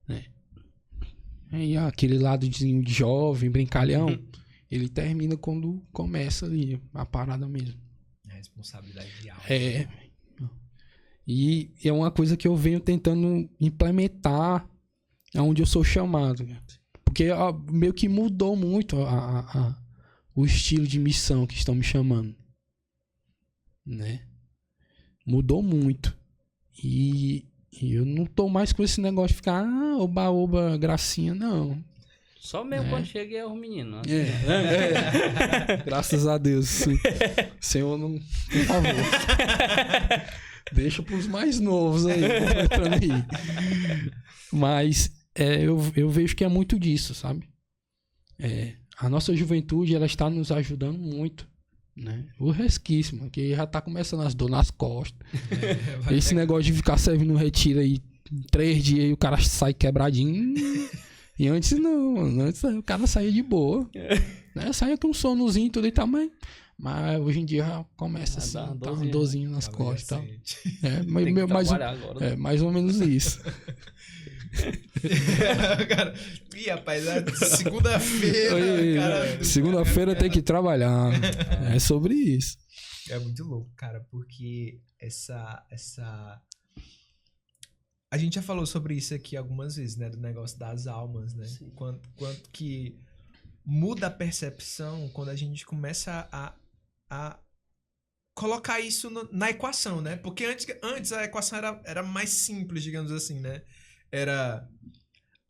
Né? E aquele lado de jovem, brincalhão, ele termina quando começa ali a parada mesmo. É responsabilidade de alma. E é uma coisa que eu venho tentando implementar onde eu sou chamado. Porque meio que mudou muito o estilo de missão que estão me chamando. Né? Mudou muito. E eu não tô mais com esse negócio de ficar oba-oba, gracinha, não. Só mesmo quando chega é os meninos. Graças a Deus. Senhor, não, por favor. Deixa pros mais novos aí. Mas eu vejo que é muito disso, sabe? A nossa juventude, ela está nos ajudando muito. Né? O resquício, que já tá começando as dores nas costas. Esse negócio de ficar servindo retiro aí 3 dias e o cara sai quebradinho. E antes não, antes o cara saía de boa. Né? Saía com um sonozinho e tudo e tal, mas hoje em dia já começa assim, tá uma dorzinha nas costas e tal. Mais ou menos isso. Cara, rapaz, segunda-feira. Segunda-feira tem que trabalhar. É sobre isso. É muito louco, cara, porque a gente já falou sobre isso aqui algumas vezes, né? Do negócio das almas, né? Quanto que muda a percepção quando a gente começa a colocar isso na equação, né? Porque antes a equação era mais simples, digamos assim, né? Era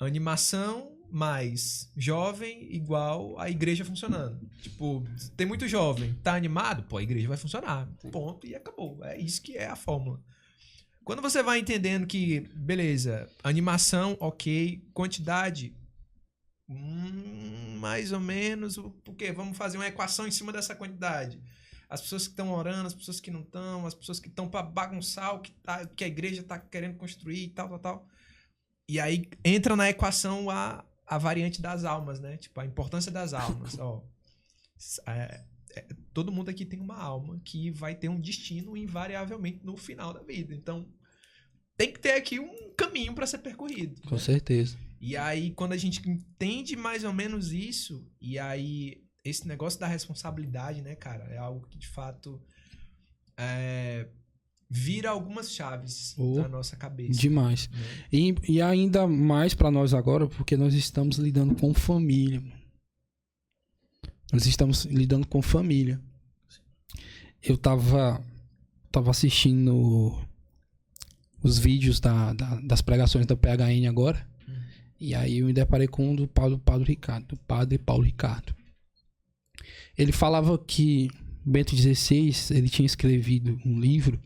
animação mais jovem igual a igreja funcionando. Tipo, tem muito jovem, tá animado? Pô, a igreja vai funcionar. Sim. Ponto, e acabou. É isso que é a fórmula. Quando você vai entendendo que, beleza, animação, ok, quantidade, mais ou menos, porque vamos fazer uma equação em cima dessa quantidade. As pessoas que estão orando, as pessoas que não estão, as pessoas que estão para bagunçar o que a igreja está querendo construir e tal. E aí entra na equação a variante das almas, né? Tipo, a importância das almas. Todo mundo aqui tem uma alma que vai ter um destino invariavelmente no final da vida. Então, tem que ter aqui um caminho para ser percorrido. Com certeza. E aí, quando a gente entende mais ou menos isso, e aí esse negócio da responsabilidade, né, cara, é algo que de fato vira algumas chaves na nossa cabeça. Demais. Né? E ainda mais para nós agora, porque nós estamos lidando com família. Nós estamos lidando com família. Eu tava assistindo os vídeos das pregações da PHN agora. E aí eu me deparei com um do padre Paulo Ricardo. Ele falava que Bento XVI, ele tinha escrevido um livro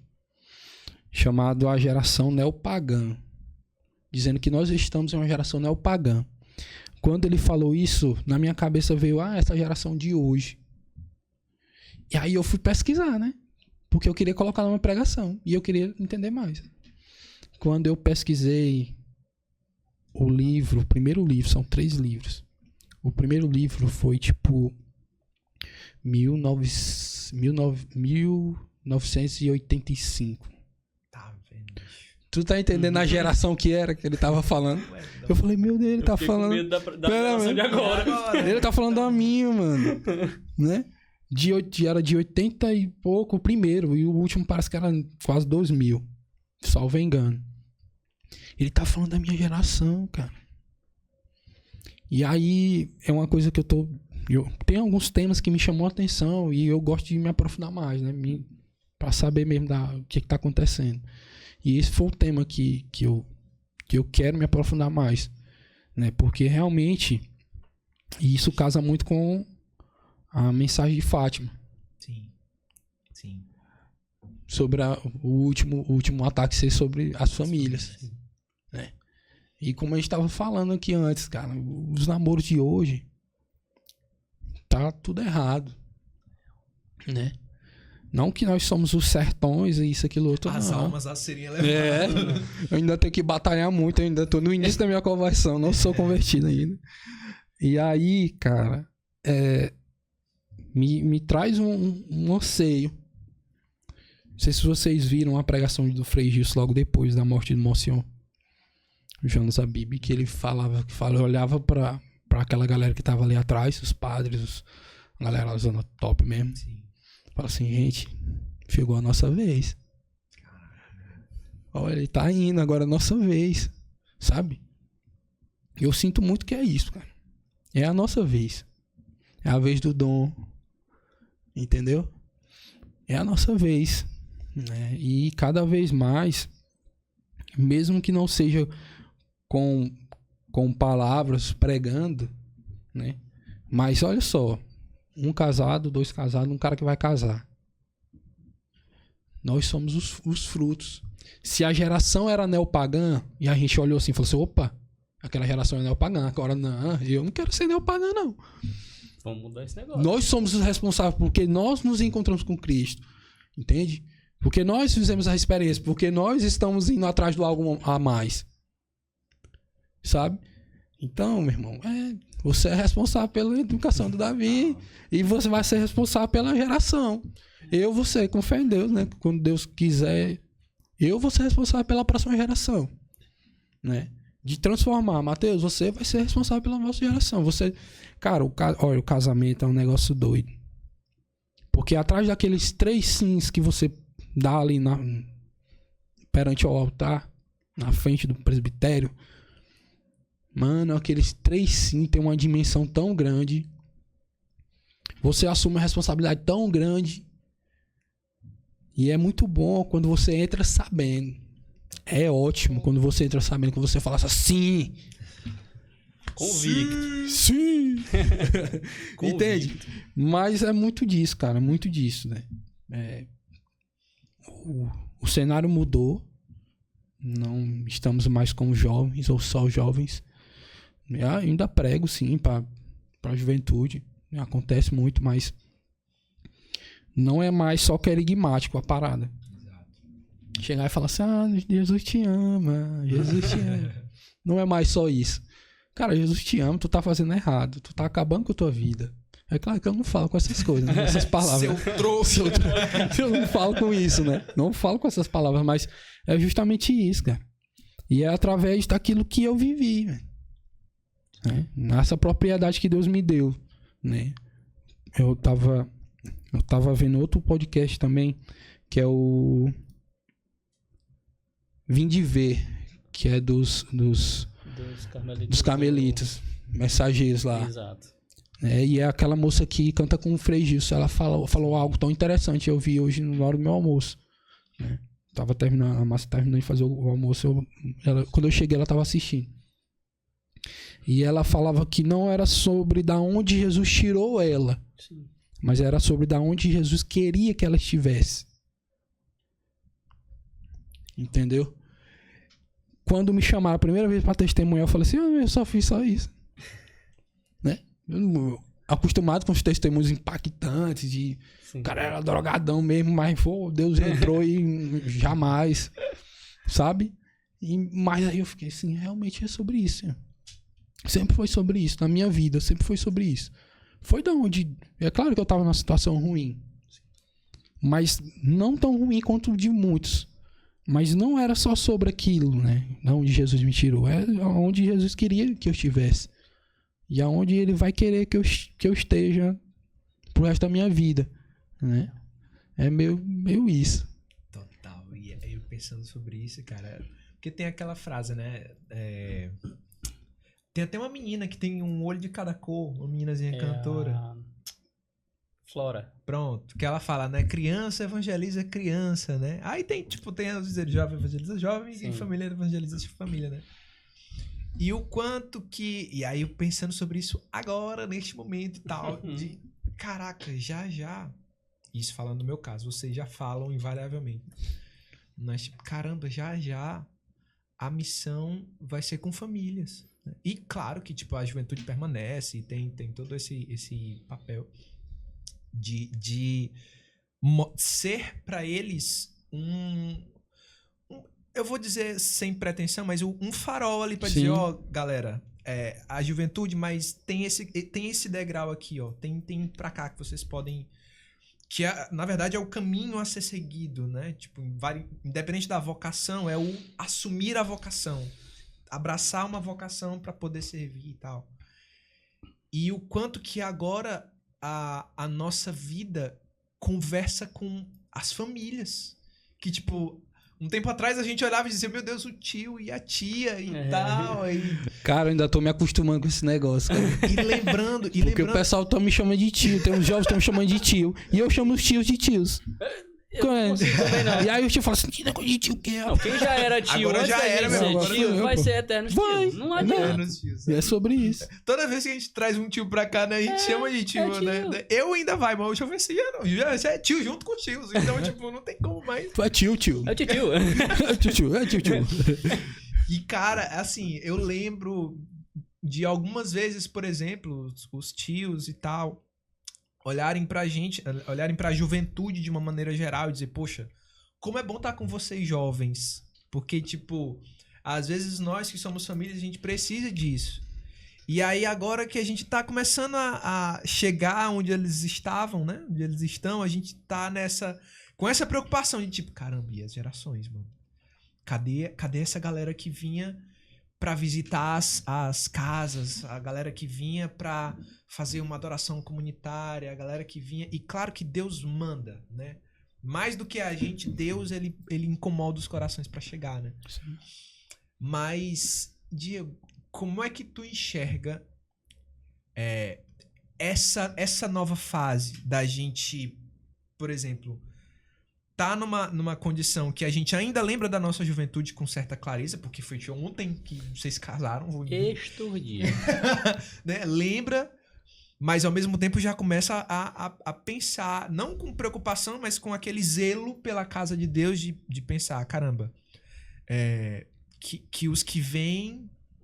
chamado A Geração Neopagã, dizendo que nós estamos em uma geração neopagã. Quando ele falou isso, na minha cabeça veio, essa geração de hoje. E aí eu fui pesquisar, né? Porque eu queria colocar numa pregação e eu queria entender mais. Quando eu pesquisei o primeiro livro, são 3 livros. O primeiro livro foi tipo 1985. Tá vendo? Tu tá entendendo a geração que era que ele tava falando? Eu falei, meu Deus, ele tá falando. Com medo da geração de agora. Ele tá falando da minha, mano. Né? Era de 80 e pouco o primeiro, e o último parece que era quase 2000. Salvo engano. Ele tá falando da minha geração, cara. E aí é uma coisa que tem alguns temas que me chamam a atenção e eu gosto de me aprofundar mais, né? Pra saber mesmo o que tá acontecendo. E esse foi o tema que eu quero me aprofundar mais, né? Porque realmente isso casa muito com a mensagem de Fátima. Sim. Sobre o último ataque ser sobre as famílias. Né? E como a gente estava falando aqui antes, cara, os namoros de hoje tá tudo errado, né? Não que nós somos os sertões e isso, aquilo, outro. As não. almas a serem levadas. Eu ainda tenho que batalhar muito, eu ainda tô no início da minha conversão, não sou convertido ainda. E aí, cara, me traz um anseio. Não sei se vocês viram a pregação do Frei Gilson logo depois da morte de Monsenhor Jonas Abib, que ele olhava pra aquela galera que tava ali atrás, os padres, a galera da zona top mesmo. Sim. Fala assim, gente, chegou a nossa vez. Olha, ele tá indo, agora é a nossa vez. Sabe? Eu sinto muito que é isso, cara. É a nossa vez. É a vez do dom. Entendeu? É a nossa vez. Né? E cada vez mais, mesmo que não seja com palavras, pregando, né? Mas olha só, 1 casado, 2 casados, um cara que vai casar. Nós somos os frutos. Se a geração era neopagã, e a gente olhou assim e falou assim, opa, aquela geração é neopagã, agora não, eu não quero ser neopagã, não. Vamos mudar esse negócio. Nós somos os responsáveis porque nós nos encontramos com Cristo. Entende? Porque nós fizemos a experiência, porque nós estamos indo atrás do algo a mais. Sabe? Então, meu irmão, você é responsável pela educação do Davi e você vai ser responsável pela geração. Eu vou ser, com fé em Deus, né? Quando Deus quiser, eu vou ser responsável pela próxima geração, né? De transformar. Mateus, você vai ser responsável pela nossa geração. Você, cara, olha, o casamento é um negócio doido. Porque atrás daqueles 3 sims que você dá ali perante o altar, na frente do presbitério, mano, aqueles 3 sim tem uma dimensão tão grande. Você assume uma responsabilidade tão grande. E é muito bom quando você entra sabendo. É ótimo quando você entra sabendo, que você fala assim. Convicto. Sim. Entende? Mas é muito disso, cara. Muito disso, né? O cenário mudou. Não estamos mais como jovens ou só jovens. Eu ainda prego, sim, para a juventude. Acontece muito, mas não é mais só querigmático a parada. Exato. Chegar e falar assim, Jesus te ama, Jesus te ama. Não é mais só isso. Cara, Jesus te ama, tu tá fazendo errado, tu tá acabando com a tua vida. É claro que eu não falo com essas coisas, né? Essas palavras. Seu trouxa. Eu não falo com isso, né? Não falo com essas palavras, mas é justamente isso, cara. E é através daquilo que eu vivi, velho. Né? Nessa propriedade que Deus me deu, né? Eu tava vendo outro podcast também, que é o Vinde ver, que é dos carmelitas, mensageiros lá. Exato. E é aquela moça que canta com o Frei Gilson. Ela falou algo tão interessante. Eu vi hoje na hora do meu almoço. Né? A Márcia terminando de fazer o almoço. Quando eu cheguei, ela estava assistindo. E ela falava que não era sobre da onde Jesus tirou ela. Sim. Mas era sobre da onde Jesus queria que ela estivesse. Entendeu? Quando me chamaram a primeira vez para testemunhar, eu falei assim, eu só fiz só isso. Né? Acostumado com os testemunhos impactantes de o cara era drogadão mesmo, mas Deus entrou e jamais, sabe? Mas aí eu fiquei assim, realmente é sobre isso. Sempre foi sobre isso, na minha vida, sempre foi sobre isso. Foi da onde, é claro que eu estava numa situação ruim, mas não tão ruim quanto de muitos. Mas não era só sobre aquilo, né? Onde Jesus me tirou, é onde Jesus queria que eu estivesse. E aonde ele vai querer que eu esteja pro resto da minha vida, né? É meio isso. Total. E eu pensando sobre isso, cara... Porque tem aquela frase, né? Tem até uma menina que tem um olho de cada cor, uma meninazinha cantora. Flora. Pronto. Que ela fala, né? Criança evangeliza criança, né? Aí tem os dizeres, jovem evangeliza jovem e família evangeliza família, né? E o quanto que... E aí eu pensando sobre isso agora, neste momento e tal, de... Caraca, já... Isso falando no meu caso, vocês já falam invariavelmente. Mas, tipo, caramba, já a missão vai ser com famílias. Né? E claro que, tipo, a juventude permanece, tem todo esse papel de ser para eles eu vou dizer sem pretensão, mas um farol ali pra dizer, galera, a juventude, mas tem esse degrau aqui, tem pra cá que vocês podem... Que, na verdade, é o caminho a ser seguido, né? Tipo, independente da vocação, é o assumir a vocação. Abraçar uma vocação pra poder servir e tal. E o quanto que agora a nossa vida conversa com as famílias. Que, tipo... Um tempo atrás a gente olhava e dizia, meu Deus, o tio e a tia e tal. Cara, eu ainda tô me acostumando com esse negócio, cara. E lembrando... Porque o pessoal tá me chamando de tio, tem uns jovens que estão me chamando de tio. E eu chamo os tios de tios. E aí o tio fala assim, que negócio de tio que é? Quem já era tio agora antes já era, meu tio, vai ser eterno tio. Não adianta. E é sobre isso. Toda vez que a gente traz um tio pra cá, né, a gente chama de tio, né? Eu ainda vai, mas deixa eu ver se já é tio junto com os tios. Então, tipo, não tem como mais. Tu é tio. É o tio. É tio. E, cara, assim, eu lembro de algumas vezes, por exemplo, os tios e tal... olharem pra gente, olharem pra juventude de uma maneira geral e dizer, poxa, como é bom estar com vocês jovens. Porque, tipo, às vezes nós que somos famílias, a gente precisa disso. E aí agora que a gente tá começando a chegar onde eles estavam, né? Onde eles estão, a gente tá com essa preocupação de tipo, caramba, e as gerações, mano? Cadê essa galera que vinha pra visitar as casas, a galera que vinha pra fazer uma adoração comunitária, a galera que vinha... E claro que Deus manda, né? Mais do que a gente, Deus, ele incomoda os corações pra chegar, né? Sim. Mas, Diego, como é que tu enxerga essa nova fase da gente, por exemplo... tá numa condição que a gente ainda lembra da nossa juventude com certa clareza, porque foi de ontem que vocês casaram. Esturdia. Né? Lembra, mas ao mesmo tempo já começa a pensar, não com preocupação, mas com aquele zelo pela casa de Deus, de pensar, caramba, que os que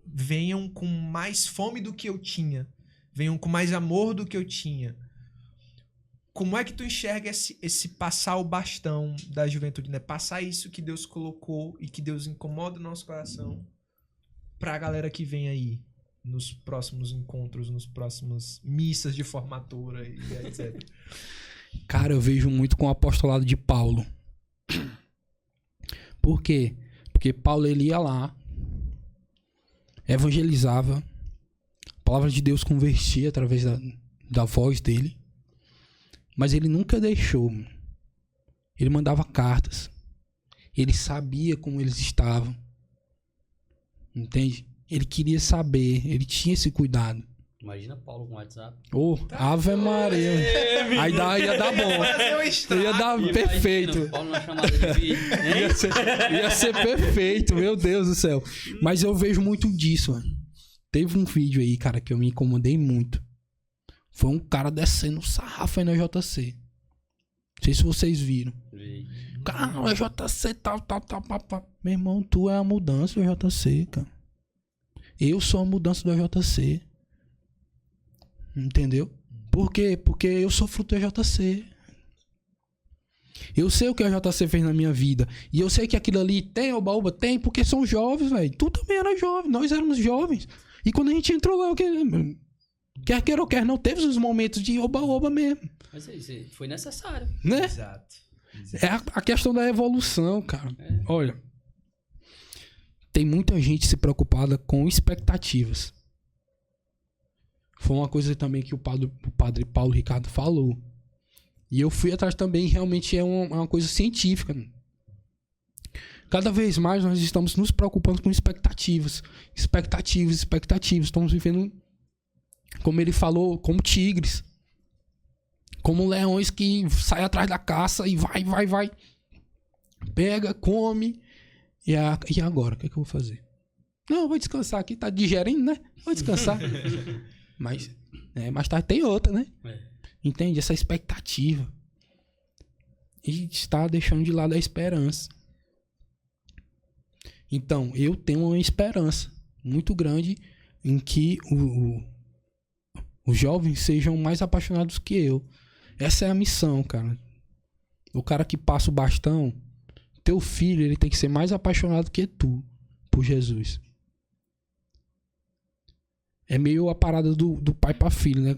venham com mais fome do que eu tinha, venham com mais amor do que eu tinha. Como é que tu enxerga esse passar o bastão da juventude, né? Passar isso que Deus colocou e que Deus incomoda o nosso coração pra galera que vem aí nos próximos encontros, nos próximos missas de formatura e etc. Cara, eu vejo muito com o apostolado de Paulo. Por quê? Porque Paulo, ele ia lá, evangelizava, a palavra de Deus convertia através da voz dele. Mas ele nunca deixou. Ele mandava cartas. Ele sabia como eles estavam. Entende? Ele queria saber. Ele tinha esse cuidado. Imagina Paulo com WhatsApp. Ave Maria. Aí ia dar bom. Ia dar perfeito. Paulo na chamada de vídeo. Ia ser perfeito, meu Deus do céu. Mas eu vejo muito disso, mano. Teve um vídeo aí, cara, que eu me incomodei muito. Foi um cara descendo sarrafo aí na JC. Não sei se vocês viram. Cara, não é JC, tal. Meu irmão, tu é a mudança do JC, cara. Eu sou a mudança do JC. Entendeu? Por quê? Porque eu sou fruto da JC. Eu sei o que a JC fez na minha vida. E eu sei que aquilo ali tem, oba-oba, tem, porque são jovens, velho. Tu também era jovem, nós éramos jovens. E quando a gente entrou lá, quer queira ou quer não, teve os momentos de oba-oba mesmo. Mas foi necessário. Né? Exato. É a questão da evolução, cara. Olha, tem muita gente se preocupada com expectativas. Foi uma coisa também que o padre Paulo Ricardo falou. E eu fui atrás também, realmente é uma coisa científica. Cada vez mais nós estamos nos preocupando com expectativas. Expectativas. Estamos vivendo, como ele falou, como tigres. Como leões que saem atrás da caça e vai. Pega, come. E agora? O que é que eu vou fazer? Não, vou descansar aqui. Tá digerindo, né? Vou descansar. Mas mais tarde tem outra, né? Entende? Essa expectativa. E está deixando de lado a esperança. Então, eu tenho uma esperança muito grande em que os jovens sejam mais apaixonados que eu. Essa é a missão, cara. O cara que passa o bastão, teu filho, ele tem que ser mais apaixonado que tu por Jesus. É meio a parada do pai pra filho, né?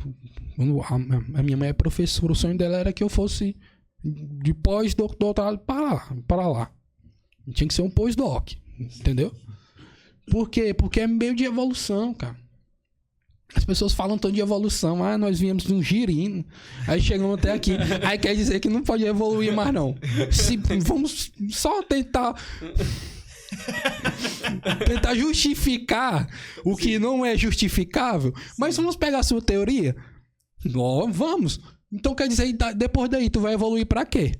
Quando a minha mãe é professora, o sonho dela era que eu fosse de pós-doutorado para lá. Tinha que ser um pós-doc, entendeu? Por quê? Porque é meio de evolução, cara. As pessoas falam tanto de evolução. Nós viemos de um girino. Aí chegamos até aqui. Aí quer dizer que não pode evoluir mais, não. Vamos só tentar justificar o que não é justificável. Mas vamos pegar a sua teoria? Vamos. Então quer dizer, depois daí, tu vai evoluir pra quê?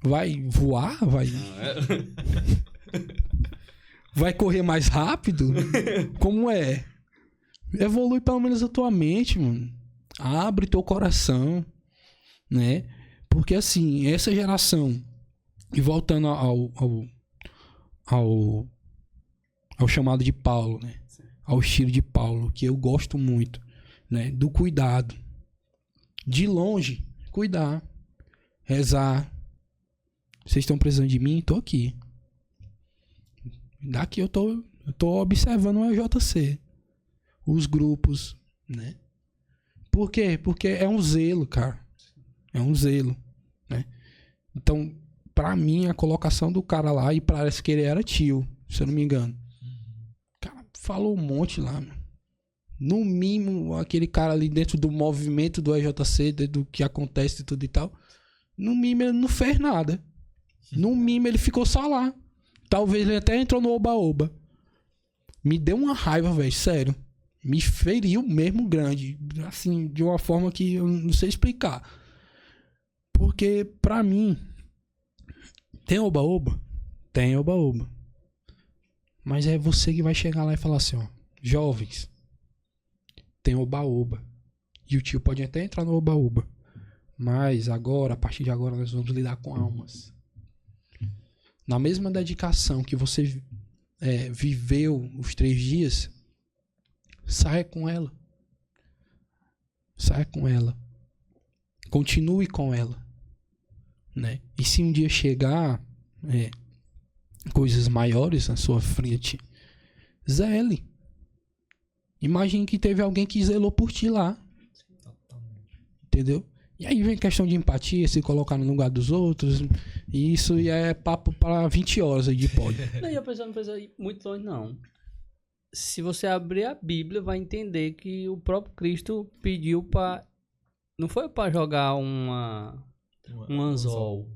Vai voar? Vai correr mais rápido? Como é? Evolui pelo menos a tua mente, mano. Abre teu coração, né? Porque assim, essa geração, e voltando ao chamado de Paulo, né? Ao estilo de Paulo, que eu gosto muito, né? Do cuidado. De longe, cuidar. Rezar. Vocês estão precisando de mim? Tô aqui. Daqui eu tô observando o EJC. Os grupos, né? Por quê? Porque é um zelo, cara. É um zelo, né? Então, pra mim, a colocação do cara lá, e parece que ele era tio, se eu não me engano. O cara falou um monte lá, mano. No mínimo, aquele cara ali dentro do movimento do EJC, do que acontece e tudo e tal, no mínimo ele não fez nada. No mínimo ele ficou só lá. Talvez ele até entrou no oba-oba. Me deu uma raiva, velho, sério. Me feriu mesmo grande. Assim, de uma forma que eu não sei explicar. Porque, pra mim, tem oba-oba? Tem oba-oba. Mas é você que vai chegar lá e falar assim, ó. Jovens, tem oba-oba. E o tio pode até entrar no oba-oba. Mas agora, a partir de agora, nós vamos lidar com almas. Na mesma dedicação que você viveu os 3 dias, saia com ela. Saia com ela. Continue com ela. Né? E se um dia chegar coisas maiores na sua frente, zele. Imagine que teve alguém que zelou por ti lá. Entendeu? E aí vem questão de empatia, se colocar no lugar dos outros. E isso é papo para 20 horas aí de pódio. Não, a pessoa não precisa ir muito longe, não. Se você abrir a Bíblia, vai entender que o próprio Cristo pediu para... Não foi para jogar um anzol.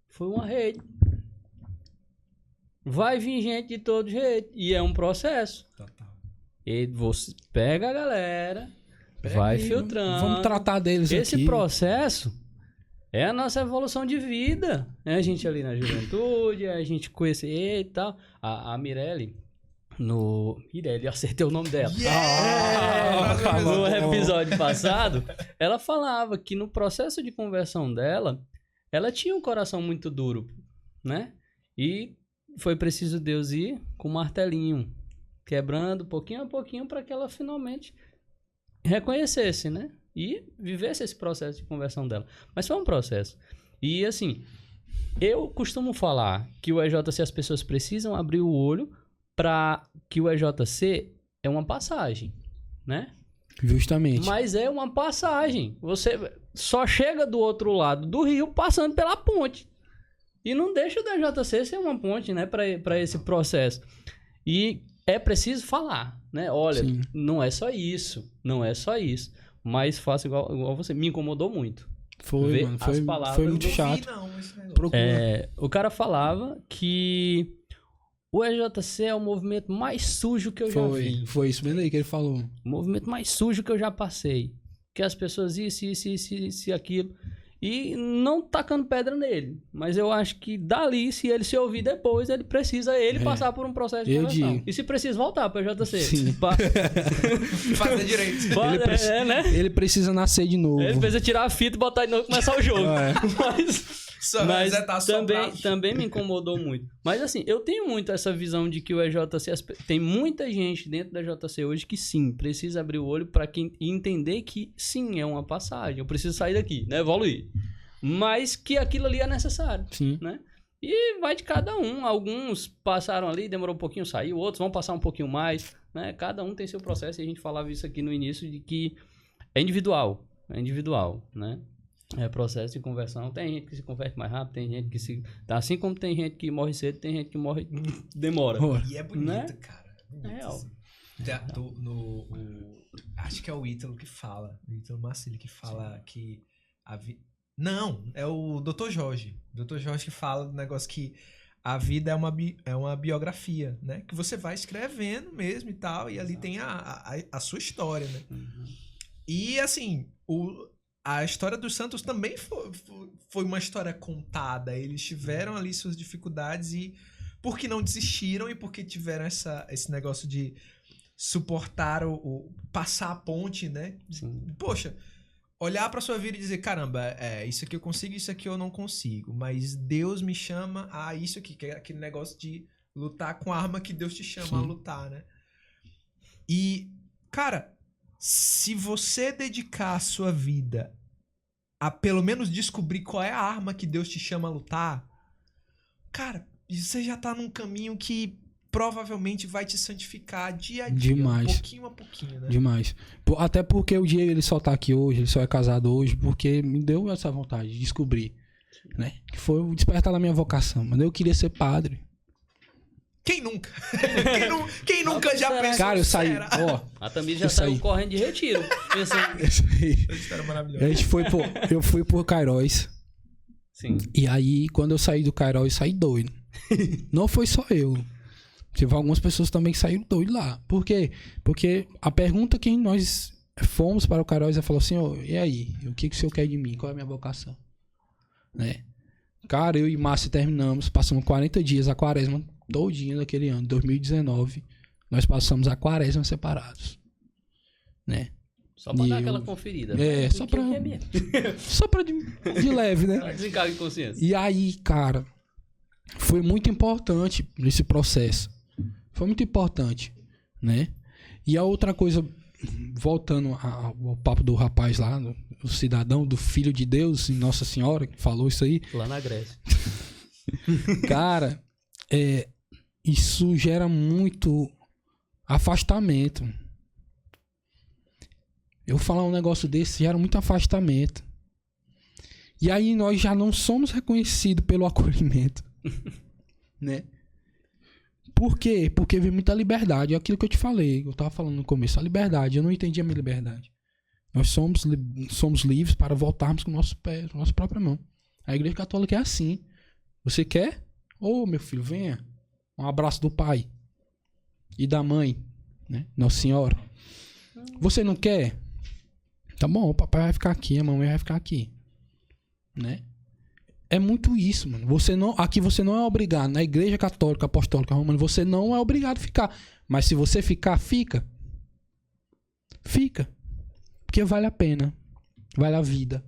Foi uma rede. vai vir gente de todo jeito. E é um processo. Total. E você pega a galera, vai filtrando. Vamos tratar deles Esse aqui. processo é a nossa evolução de vida. É a gente ali na juventude, a gente conhecer e tal. A Mirelle, Mirelle, acertei o nome dela. No episódio passado, ela falava que no processo de conversão dela, ela tinha um coração muito duro, né? E foi preciso Deus ir com um martelinho, quebrando pouquinho a pouquinho para que ela finalmente reconhecesse, né? E vivesse esse processo de conversão dela. Mas foi um processo. E assim, eu costumo falar que o EJC, as pessoas precisam abrir o olho para que o EJC é uma passagem, né? Justamente. Mas é uma passagem. Você só chega do outro lado do rio passando pela ponte. E não deixa o DJC ser uma ponte, né, para esse processo. E é preciso falar, né? Olha, Sim. Não é só isso. Não é só isso. Mas faço igual você. Me incomodou muito. Foi, mano. Foi muito chato. O cara falava que o EJC é o movimento mais sujo que eu já vi. Foi isso mesmo aí que ele falou. O movimento mais sujo que eu já passei. Que as pessoas isso, aquilo. E não tacando pedra nele. Mas eu acho que dali, se ele se ouvir depois, ele precisa passar por um processo de conversão. E se precisa voltar para o EJC. Sim. Fazer direito. Né? Ele precisa nascer de novo. Ele precisa tirar a fita, botar de novo e começar o jogo. Mas também me incomodou muito. Mas assim, eu tenho muito essa visão de que o EJC... Tem muita gente dentro da EJC hoje que sim, precisa abrir o olho para entender que sim, é uma passagem. Eu preciso sair daqui, né? Evoluir. Mas que aquilo ali é necessário. Sim. Né? E vai de cada um. Alguns passaram ali, demorou um pouquinho, saiu. Outros vão passar um pouquinho mais. Né? Cada um tem seu processo. E a gente falava isso aqui no início, de que é individual. É individual, né? É processo de conversão. Tem gente que se converte mais rápido, tem gente que se... Assim como tem gente que morre cedo, tem gente que morre... demora. E é bonito, né? Cara. É bonito, assim. Acho que é o Ítalo que fala. O Ítalo Marcilli que fala que... Não, é o Dr. Jorge. O Dr. Jorge que fala do negócio que a vida é uma biografia, né? Que você vai escrevendo mesmo e tal. E ali tem a sua história, né? Uhum. E assim... A história dos Santos também foi uma história contada. Eles tiveram ali suas dificuldades e porque não desistiram e porque tiveram esse negócio de suportar passar a ponte, né? Sim. Poxa, olhar pra sua vida e dizer, caramba, isso aqui eu consigo, isso aqui eu não consigo. Mas Deus me chama a isso aqui, que é aquele negócio de lutar com a arma que Deus te chama a lutar, né? E, cara, se você dedicar a sua vida a pelo menos descobrir qual é a arma que Deus te chama a lutar, cara, você já tá num caminho que provavelmente vai te santificar dia a dia, Demais. Pouquinho a pouquinho, né? Demais. Até porque o Diego, ele só tá aqui hoje, ele só é casado hoje, porque me deu essa vontade de descobrir, né? Que foi o despertar da minha vocação. Mas eu queria ser padre. Quem nunca? Quem nunca já pensou? Cara, eu saí. A Tamir já saiu correndo de retiro. Isso maravilhoso. Eu fui por Cairóis. Sim. E aí, quando eu saí do Cairóis, saí doido. Não foi só eu. Teve algumas pessoas também que saíram doido lá. Por quê? Porque a pergunta que nós fomos para o Cairóis, ela falou assim, e aí? O que o senhor quer de mim? Qual é a minha vocação? Né? Cara, eu e Márcio terminamos, passamos 40 dias a quaresma todinho daquele ano, 2019, nós passamos a quaresma separados, né? Só pra dar aquela conferida. Só pra... só pra de leve, né? Desencargo de consciência. E aí, cara, foi muito importante nesse processo. Foi muito importante, né? E a outra coisa, voltando ao papo do rapaz lá, o cidadão, do Filho de Deus, Nossa Senhora, que falou isso aí. Lá na Grécia. Cara, isso gera muito afastamento. Eu falar um negócio desse gera muito afastamento. E aí nós já não somos reconhecidos pelo acolhimento. Né? Por quê? Porque vem muita liberdade. É aquilo que eu te falei, eu tava falando no começo, a liberdade. Eu não entendi a minha liberdade. Nós somos livres para voltarmos com o nosso pé, com a nossa própria mão. A Igreja Católica é assim. Você quer? Meu filho, venha. Um abraço do pai e da mãe, né? Nossa Senhora. Você não quer? Tá bom, o papai vai ficar aqui, a mamãe vai ficar aqui, né? É muito isso, mano. Aqui você não é obrigado. Na Igreja Católica, Apostólica, Romana, você não é obrigado a ficar. Mas se você ficar, fica. Fica. Porque vale a pena. Vale a vida,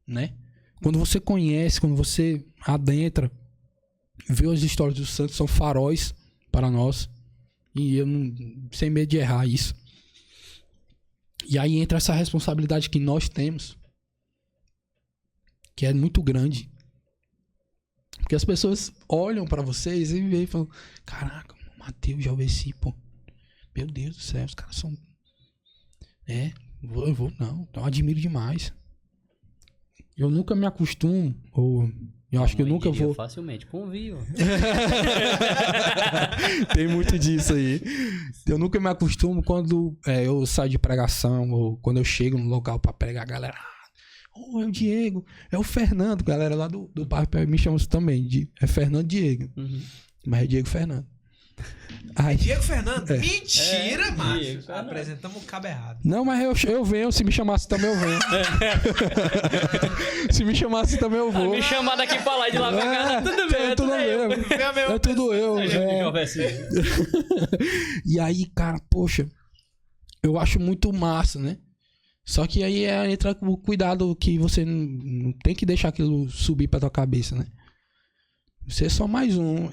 né? Quando você conhece, quando você adentra, vê as histórias dos santos, são faróis para nós. E eu não, sem medo de errar isso. E aí entra essa responsabilidade que nós temos, que é muito grande. Porque as pessoas olham para vocês e veem e falam: caraca, Mateus, Jalveci, pô. Meu Deus do céu, os caras são... eu admiro demais. Eu nunca me acostumo, ou eu acho que eu nunca vou... Facilmente, convivo. Tem muito disso aí. Eu nunca me acostumo quando eu saio de pregação, ou quando eu chego no local pra pregar, a galera... é o Diego, é o Fernando. Galera lá do bairro me chama isso também. É Fernando Diego. Uhum. Mas é Diego Fernando. Aí, Diego Fernando? Mentira, macho. Apresentamos o cabo errado. Não, mas eu venho. Se me chamasse também, eu venho. Se me chamasse também, eu vou. Me chamar daqui pra lá, de lá pra cá. Tudo bem, é tudo eu. É tudo eu. E aí, cara, poxa, eu acho muito massa, né? Só que aí entra o cuidado que você não tem que deixar aquilo subir pra tua cabeça, né? Você é só mais um.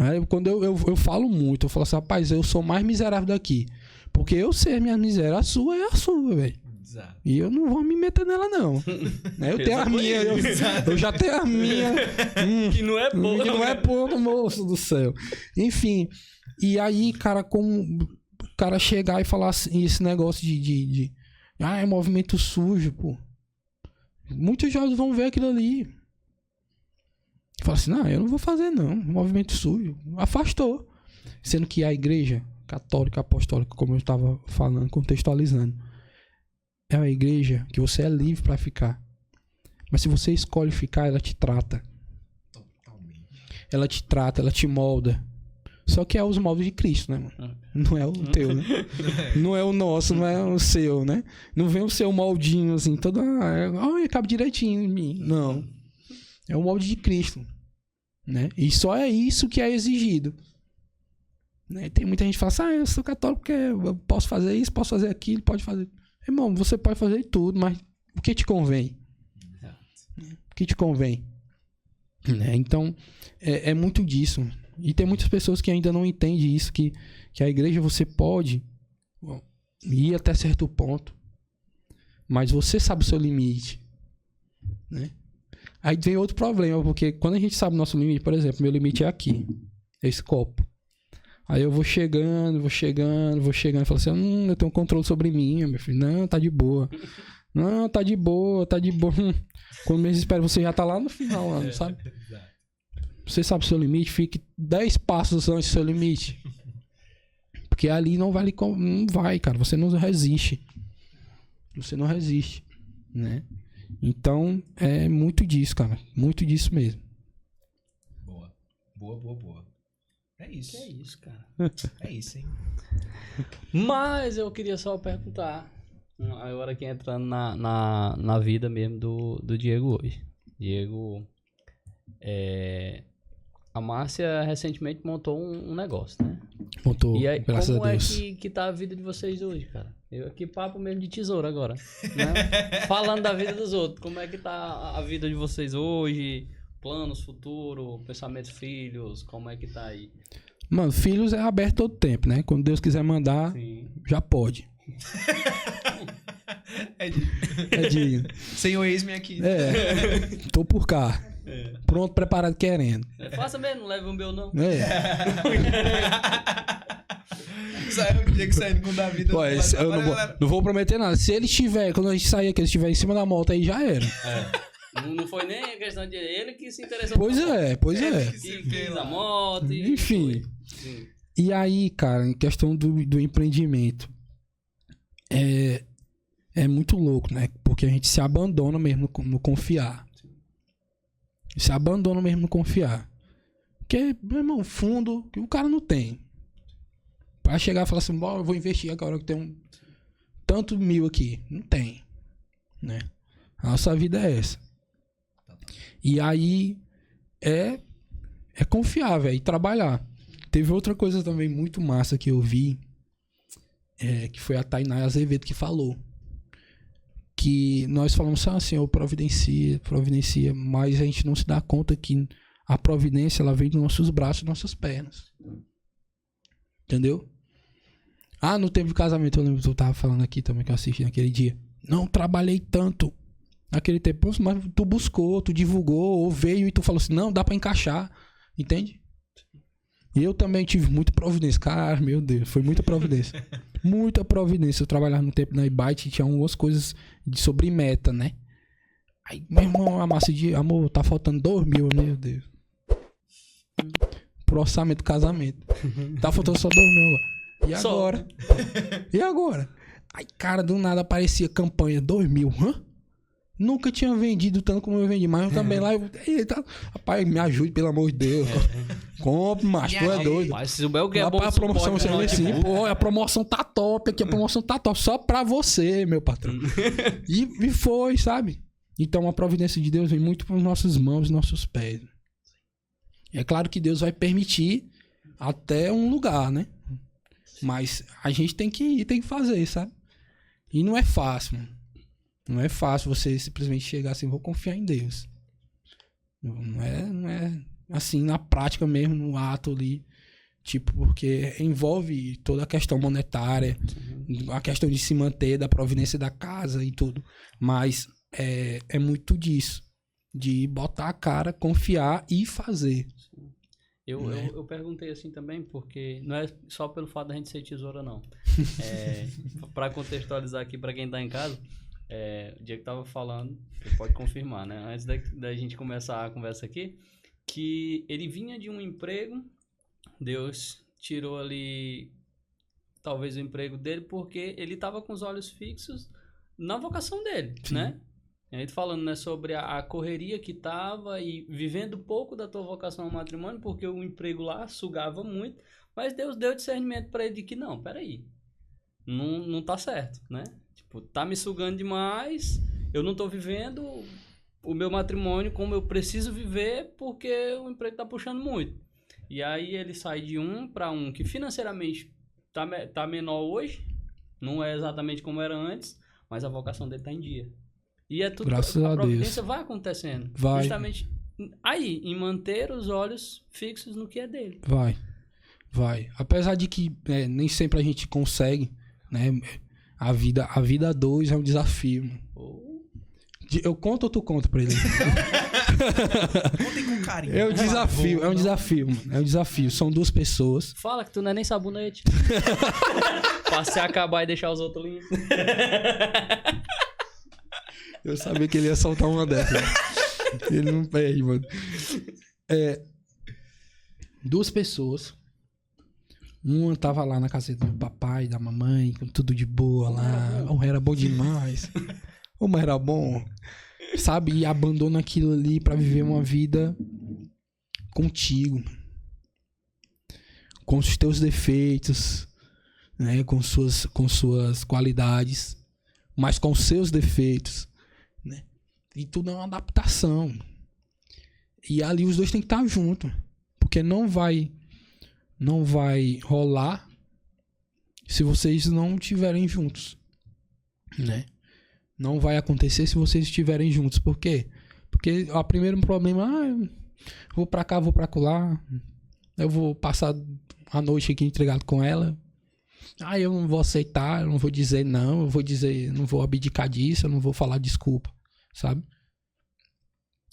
Aí, quando eu falo muito, eu falo assim: rapaz, eu sou mais miserável daqui. Porque eu sei a minha miséria, a sua é a sua, velho. E eu não vou me meter nela, não. Eu tenho a minha, eu já tenho a minha. Que não é pouco. Que não é pouco, moço do céu. Enfim, e aí, cara, como o cara chegar e falar assim, esse negócio de é movimento sujo, pô. Muitos jovens vão ver aquilo ali. Fala assim: não, eu não vou fazer não, movimento sujo. Afastou. Sendo que a igreja católica, apostólica, como eu estava falando, contextualizando, é uma igreja que você é livre para ficar. Mas se você escolhe ficar, ela te trata. Totalmente. Ela te trata, ela te molda. Só que é os moldes de Cristo, né, mano? Não é o teu, né? Não é o nosso, não é o seu, né? Não vem o seu moldinho assim, todo... cabe direitinho em mim. Não. É o molde de Cristo, né? E só é isso que é exigido, né? Tem muita gente que fala assim: eu sou católico porque eu posso fazer isso, posso fazer aquilo, pode fazer. Irmão, você pode fazer tudo, mas o que te convém? O que te convém? Né? Então, é muito disso. E tem muitas pessoas que ainda não entendem isso, que a igreja você pode ir até certo ponto, mas você sabe o seu limite, né? Aí vem outro problema, porque quando a gente sabe o nosso limite, por exemplo, meu limite é aqui, esse copo. Aí eu vou chegando, e falo assim: eu tenho um controle sobre mim, meu filho. Não, tá de boa. Não, tá de boa. Quando menos espera, você já tá lá no final, lá, sabe? Você sabe o seu limite, fique 10 passos antes do seu limite. Porque ali não vai, cara. Você não resiste. Você não resiste, né? Então, é muito disso, cara. Muito disso mesmo. Boa. É isso. É isso, cara. É isso, hein? Mas eu queria só perguntar, agora aqui entrando na vida mesmo do Diego hoje. Diego, a Márcia recentemente montou um negócio, né? Montou, e aí, graças a Deus. Como é que tá a vida de vocês hoje, cara? Eu aqui papo mesmo de tesouro agora, né? Falando da vida dos outros, como é que tá a vida de vocês hoje? Planos, futuro, pensamentos, filhos, como é que tá aí? Mano, filhos é aberto todo tempo, né? Quando Deus quiser mandar, sim, já pode. É digno. Senhor, eis-me aqui. Tô por cá. Pronto, preparado, querendo. Faça mesmo, não leve o meu não. Saiu o dia que saindo com o Davi. Eu não vou prometer nada. Se ele estiver, quando a gente sair aqui, ele estiver em cima da moto aí, já era. Não foi nem a questão de ele que se interessou. Pois é. Que fez a moto. Enfim. E aí, cara, em questão do empreendimento, é muito louco, né? Porque a gente se abandona mesmo no confiar. Se abandona mesmo no confiar. Porque, meu irmão, fundo que o cara não tem. Pra chegar e falar assim, eu vou investir agora que tem tanto mil aqui. Não tem, né? A nossa vida é essa. E aí é confiar, velho, e trabalhar. Teve outra coisa também muito massa que eu vi, que foi a Tainá Azevedo que falou. Que nós falamos assim, providencia, mas a gente não se dá conta que a providência, ela vem dos nossos braços e nossas pernas. Entendeu? No tempo de casamento, eu lembro que eu tava falando aqui também, que eu assisti naquele dia. Não trabalhei tanto naquele tempo, mas tu buscou, tu divulgou, ou veio e tu falou assim, não, dá pra encaixar. Entende? E eu também tive muita providência. Cara, meu Deus, foi muita providência. Muita providência. Eu trabalhava no tempo na Ibite e tinha algumas coisas sobre meta, né? Aí, meu irmão, a massa de amor, tá faltando 2.000, meu Deus. Pro orçamento do casamento. Tá faltando só 2.000 agora. E agora? E agora? Aí, cara, do nada aparecia campanha 2.000. Nunca tinha vendido tanto como eu vendi, mas eu também lá. Rapaz, me ajude, pelo amor de Deus. Compre, macho, tu é doido. Mas se o Bel quer a promoção, você vê assim, pô, a promoção tá top aqui, a promoção tá top, só pra você, meu patrão. E foi, sabe? Então a providência de Deus vem muito para nossas mãos e nossos pés. É claro que Deus vai permitir até um lugar, né? Mas a gente tem que ir, tem que fazer, sabe? E não é fácil, mano. Não é fácil você simplesmente chegar assim, vou confiar em Deus. Não é assim, na prática mesmo, no ato ali. Tipo, porque envolve toda a questão monetária, a questão de se manter, da providência da casa e tudo. Mas é muito disso. De botar a cara, confiar e fazer. Eu perguntei assim também, porque não é só pelo fato da gente ser tesoura, não. Para contextualizar aqui para quem tá em casa, o Diego tava falando, você pode confirmar, né? Antes da gente começar a conversa aqui, que ele vinha de um emprego, Deus tirou ali talvez o emprego dele, porque ele tava com os olhos fixos na vocação dele, Sim. né? E aí falando, né, sobre a correria que tava e vivendo pouco da tua vocação ao matrimônio, porque o emprego lá sugava muito, mas Deus deu discernimento para ele de que não, peraí, não tá certo, né? Tipo, tá me sugando demais, eu não tô vivendo o meu matrimônio como eu preciso viver porque o emprego tá puxando muito. E aí ele sai de um para um que financeiramente tá menor hoje, não é exatamente como era antes, mas a vocação dele tá em dia. E é tudo, graças a providência Deus. Vai acontecendo. Vai. Justamente aí, em manter os olhos fixos no que é dele. Vai. Apesar de que nem sempre a gente consegue, né? A vida 2 é um desafio. Eu conto ou tu conta pra ele? Contem com carinho. É um desafio, mano. É um desafio. São 2 pessoas. Fala que tu não é nem sabonete. Pra se acabar e deixar os outros limpos. Eu sabia que ele ia soltar uma dessas. Ele não perde, mano. 2 pessoas. Uma tava lá na casa do papai, da mamãe, com tudo de boa lá. Era bom demais. Mas era bom. Sabe? E abandona aquilo ali pra viver uma vida contigo. Com os teus defeitos, né? Com suas qualidades, mas com os seus defeitos. Né? E tudo é uma adaptação. E ali os 2 têm que estar juntos. Porque não vai rolar se vocês não estiverem juntos. Né? Não vai acontecer se vocês estiverem juntos. Por quê? Porque o primeiro problema, vou pra cá, vou pra lá, eu vou passar a noite aqui entregado com ela. Eu não vou aceitar, eu não vou dizer não, eu vou dizer, não vou abdicar disso, eu não vou falar desculpa, sabe?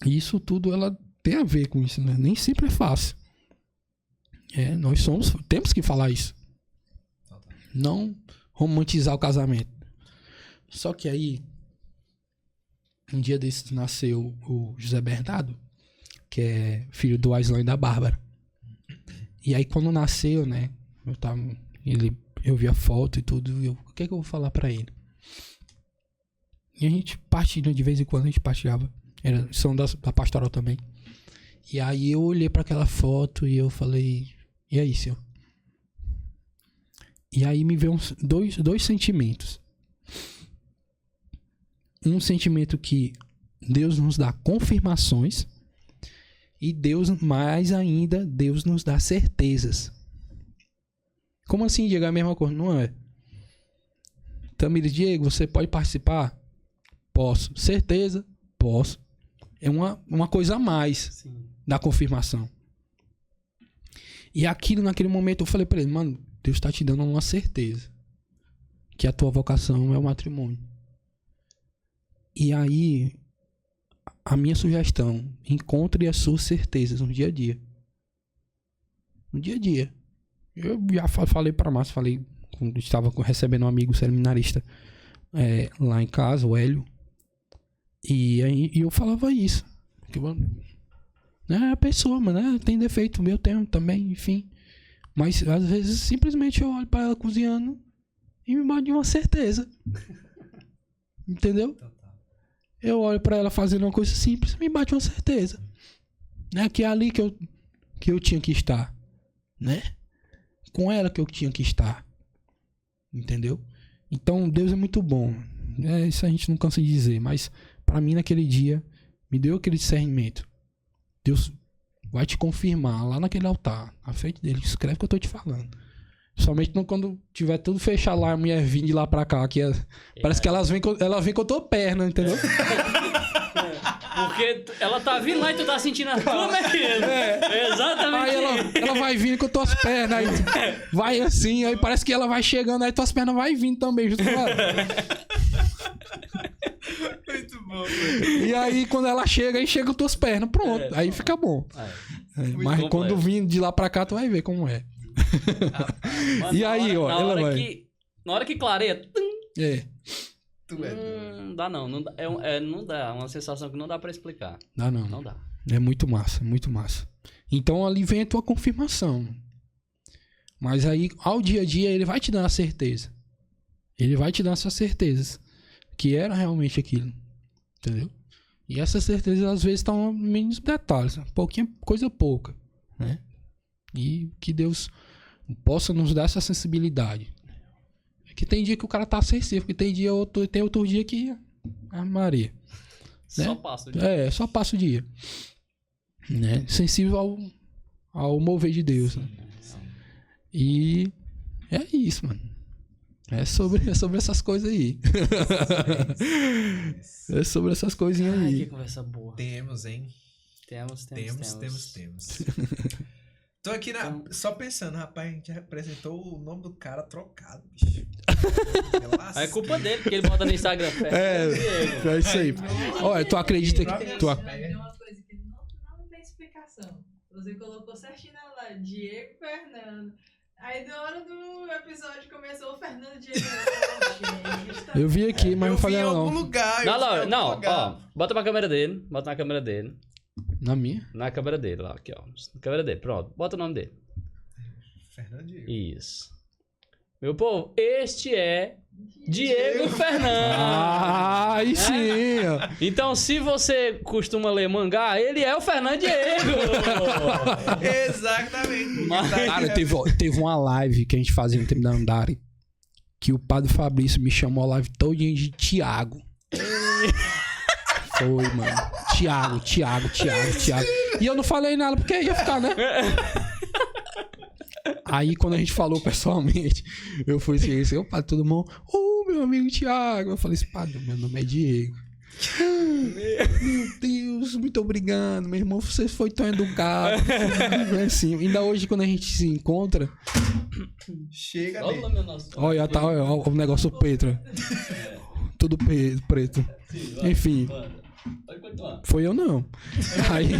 E isso tudo, ela tem a ver com isso, né? Nem sempre é fácil. Temos que falar isso. Não romantizar o casamento. Só que aí, um dia desses nasceu o José Bernardo, que é filho do Aislan e da Bárbara. E aí quando nasceu, né, eu vi a foto e tudo, o que é que eu vou falar pra ele? E a gente partilha, de vez em quando a gente partilhava, são da pastoral também. E aí eu olhei pra aquela foto e eu falei, e aí, senhor? E aí me veio dois sentimentos. Um sentimento que Deus nos dá confirmações e Deus, mais ainda, Deus nos dá certezas. Como assim, Diego? É a mesma coisa? Não é? Tamires, Diego, você pode participar? Posso. Certeza? Posso. É uma coisa a mais. Sim. Da confirmação. E aquilo, naquele momento, eu falei pra ele, mano, Deus tá te dando uma certeza. Que a tua vocação é o matrimônio. E aí, a minha sugestão, encontre as suas certezas no dia a dia. No dia a dia. Eu já falei pra Márcio, quando estava recebendo um amigo seminarista lá em casa, o Hélio. E aí eu falava isso. Que, a pessoa, mano, tem defeito, eu tenho também, enfim. Mas às vezes simplesmente eu olho pra ela cozinhando e me bate uma certeza. Entendeu? Eu olho pra ela fazendo uma coisa simples e me bate uma certeza. Né? Que é ali que eu tinha que estar. Né? Com ela que eu tinha que estar. Entendeu? Então Deus é muito bom. Isso a gente não cansa de dizer. Mas pra mim naquele dia me deu aquele discernimento. Deus vai te confirmar lá naquele altar, à frente dele. Escreve o que eu tô te falando. Somente quando tiver tudo fechado lá, a mulher vir de lá pra cá. Parece que ela vem com a tua perna, entendeu? Porque ela tá vindo lá e tu tá sentindo a tua mesmo. Exatamente. Aí ela vai vindo com as tuas pernas. Aí vai assim, aí parece que ela vai chegando, aí tuas pernas vai vindo também junto com ela. Muito bom, velho. E aí quando ela chega, aí chega com tuas pernas. Pronto, aí fica bom. Mas bom, quando vindo de lá pra cá, tu vai ver como é. Mano, e aí, ó, ela vai. Na hora que clareia. Não dá não. Não dá, não dá. É uma sensação que não dá pra explicar. Não dá. É muito massa, muito massa. Então ali vem a tua confirmação. Mas aí, ao dia a dia, ele vai te dar a certeza. Ele vai te dar essas certezas. Que era realmente aquilo. Entendeu? E essas certezas, às vezes, estão em mínimos detalhes. Coisa pouca. Né? E que Deus possa nos dar essa sensibilidade. Que tem dia que o cara tá sensível, que tem outro dia que a Maria. Né? Só passa o dia. Só passa o dia. Né? Sensível ao mover de Deus. Né? E é isso, mano. É sobre essas coisas aí. É sobre essas coisinhas aí. Que conversa boa. Temos, hein? Temos. Tô aqui só pensando, rapaz, a gente representou o nome do cara trocado, bicho. É culpa dele, porque ele bota no Instagram. É isso aí. Olha, tu acredita que... É uma coisa que não tem explicação. Você colocou certinho lá, Diego Fernando. Aí na hora do episódio começou o Fernando Diego. Eu vi aqui, mas não falei não. Eu vi em algum lugar. Não, ó. Bota na câmera dele. Na minha? Na câmera dele, lá, aqui, ó. Na câmera dele, pronto. Bota o nome dele. Fernando Diego. Isso. Meu povo, este é Diego Fernando. Aí sim, ó. Então, se você costuma ler mangá, ele é o Fernando Diego. Exatamente. Cara, teve uma live que a gente fazia no tempo da Andari, que o padre Fabrício me chamou a live todinha de Tiago. Foi, mano. Tiago. E eu não falei nada, porque ia ficar, né? Aí, quando a gente falou pessoalmente, eu fui assim, padre, todo mundo, meu amigo Tiago. Eu falei assim, padre, meu nome é Diego. Meu Deus, muito obrigado, meu irmão, você foi tão educado. Assim, ainda hoje, quando a gente se encontra, chega ali. Olha, tá, olha o negócio preto. Tudo preto. Enfim. Foi eu não. Aí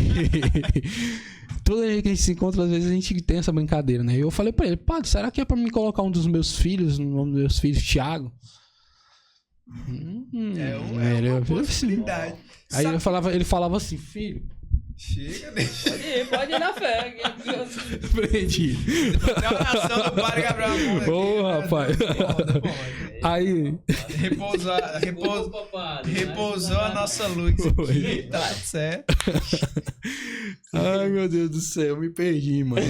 toda vez que a gente se encontra, às vezes a gente tem essa brincadeira, né? Eu falei pra ele, padre, será que é pra me colocar um dos meus filhos, no nome dos meus filhos, Thiago? É uma possibilidade. Aí ele falava assim, filho, Chega, Pode ir na fé. Aprendi. Tem uma oração do Padre Gabriel Moura. Ô, rapaz. Aí. Repousou a nossa luz aqui. Tá certo. Ai, meu Deus do céu, eu me perdi, mano.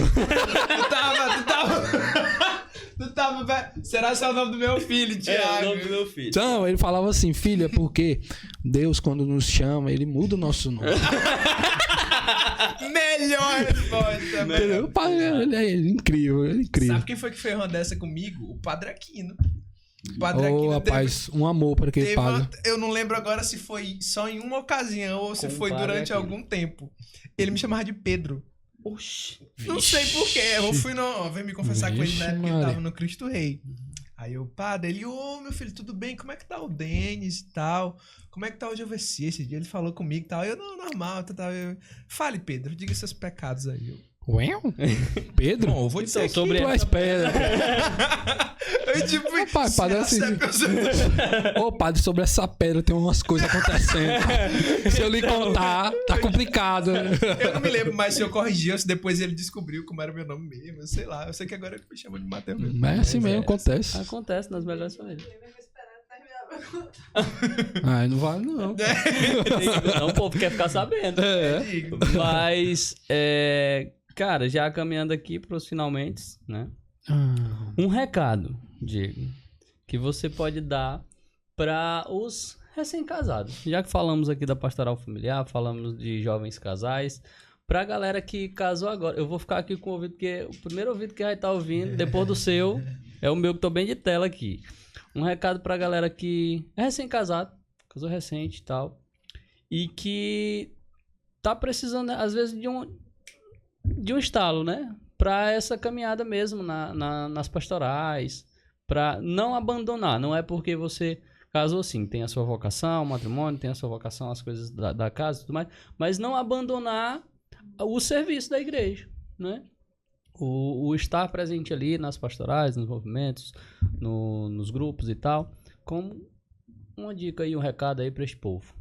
Tu tava. Será esse é o nome do meu filho, Thiago? É o nome do meu filho. Então, ele falava assim, filha, porque Deus, quando nos chama, ele muda o nosso nome. Melhor resposta, Entendeu? O pai, ele é incrível, ele é incrível. Sabe quem foi que fez uma dessa comigo? O Padre Aquino. O Padre Aquino rapaz, um amor para aquele padre. Eu não lembro agora se foi só em uma ocasião ou se foi durante algum tempo. Ele me chamava de Pedro. Oxi. Não sei porquê. Eu fui vem me confessar com ele na época que ele tava no Cristo Rei. Aí eu, padre, ele, meu filho, tudo bem? Como é que tá o Denis e tal? Como é que tá o Joveci? Esse dia ele falou comigo e tal. Eu, não, normal, tal. Fale, Pedro, diga seus pecados aí. Ué? Pedro? Bom, eu vou dizer sobre tu és pedra. Eu tipo, padre, assim, ô padre, sobre essa pedra tem umas coisas acontecendo. Se eu lhe contar, tá complicado. Eu não me lembro mais se eu corrigi ou se depois ele descobriu como era meu nome mesmo. Eu sei lá. Eu sei que agora ele me chama de Mateus mesmo. Mas é assim mesmo, acontece. Acontece nas melhores famílias. Ah, não vale não. Não, o povo quer ficar sabendo. Mas, cara, já caminhando aqui pros finalmente, né? Um recado, Diego, que você pode dar para os recém-casados. Já que falamos aqui da pastoral familiar, falamos de jovens casais, pra galera que casou agora. Eu vou ficar aqui com o ouvido, porque o primeiro ouvido que vai estar ouvindo, depois do seu, é o meu que tô bem de tela aqui. Um recado pra galera que é recém-casado, casou recente e tal, e que tá precisando, às vezes, de um estalo, né? Pra essa caminhada mesmo nas pastorais, pra não abandonar. Não é porque você casou assim, tem a sua vocação, o matrimônio, tem a sua vocação, as coisas da casa e tudo mais, mas não abandonar o serviço da igreja, né? O estar presente ali nas pastorais, nos movimentos, nos grupos e tal, como uma dica e um recado aí pra este povo.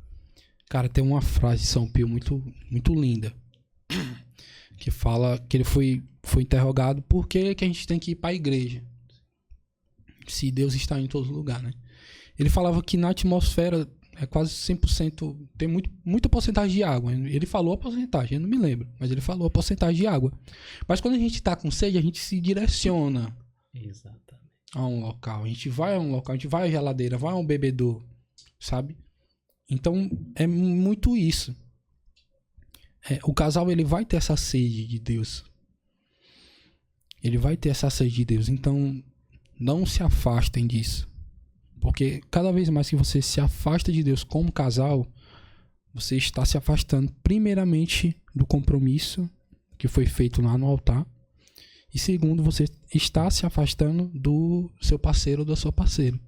Cara, tem uma frase de São Pio muito, muito linda, que fala que ele foi interrogado por que a gente tem que ir para a igreja, se Deus está em todo lugar, né? Ele falava que na atmosfera é quase 100%, tem muita porcentagem de água. Ele falou a porcentagem, eu não me lembro, mas ele falou a porcentagem de água. Mas quando a gente tá com sede, a gente se direciona. Exatamente. A um local. A gente vai a um local, a gente vai à geladeira, vai a um bebedouro, sabe? Então, é muito isso. O casal, ele vai ter essa sede de Deus. Ele vai ter essa sede de Deus. Então, não se afastem disso. Porque cada vez mais que você se afasta de Deus como casal, você está se afastando primeiramente do compromisso que foi feito lá no altar. E segundo, você está se afastando do seu parceiro ou da sua parceira.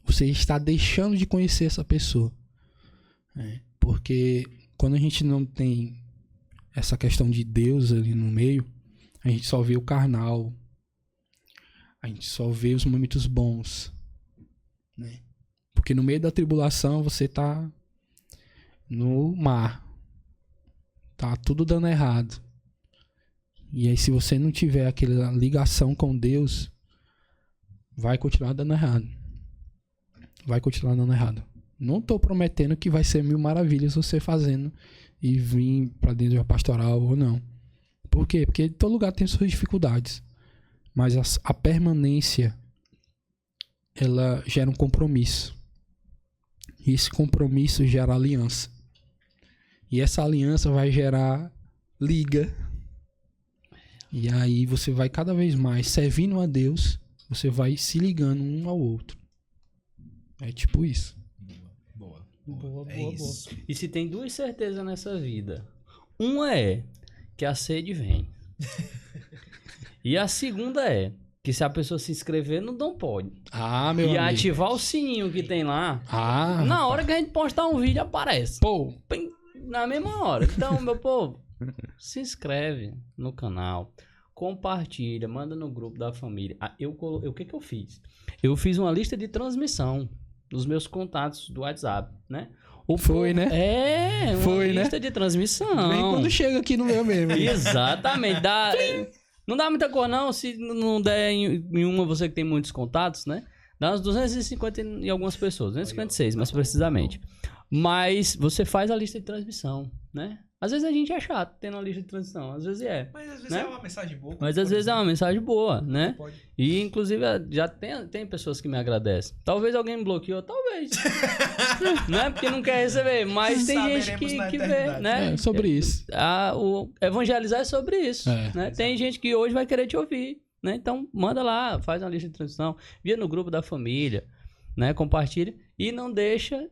Você está deixando de conhecer essa pessoa. Porque quando a gente não tem essa questão de Deus ali no meio, a gente só vê o carnal. A gente só vê os momentos bons. Né? Porque no meio da tribulação você tá no mar. Tá tudo dando errado. E aí se você não tiver aquela ligação com Deus, vai continuar dando errado. Vai continuar dando errado. Não tô prometendo que vai ser 1000 maravilhas você fazendo e vir pra dentro de uma pastoral ou não. Por quê? Porque todo lugar tem suas dificuldades. Mas a permanência, ela gera um compromisso. E esse compromisso gera aliança. E essa aliança vai gerar liga. E aí você vai cada vez mais servindo a Deus, você vai se ligando um ao outro. É tipo isso. Boa. E se tem 2 certezas nessa vida. Uma é que a sede vem. E a segunda é que se a pessoa se inscrever no Dom Pode meu amigo. ativar o sininho que tem lá, na hora que a gente postar um vídeo aparece. Pô. Na mesma hora. Então, meu povo, se inscreve no canal, compartilha, manda no grupo da família. O que eu fiz? Eu fiz uma lista de transmissão dos meus contatos do WhatsApp, né? Foi, né? Uma lista de transmissão. Vem quando chega aqui no meu mesmo. Exatamente. Não dá muita cor, não. Se não der em uma, você que tem muitos contatos, né? Dá uns 250 em algumas pessoas. 256, mais precisamente. Mas você faz a lista de transmissão, né? Às vezes a gente é chato tendo uma lista de transmissão. Às vezes é. Mas às vezes né? é uma mensagem boa. Mas às vezes é uma mensagem boa, né? E inclusive já tem pessoas que me agradecem. Talvez alguém me bloqueou, talvez. Não é porque não quer receber, mas tem gente que vê, né? É sobre isso. O evangelizar é sobre isso, né? Tem gente que hoje vai querer te ouvir, né? Então manda lá, faz uma lista de transmissão, via no grupo da família, né? Compartilha e não deixa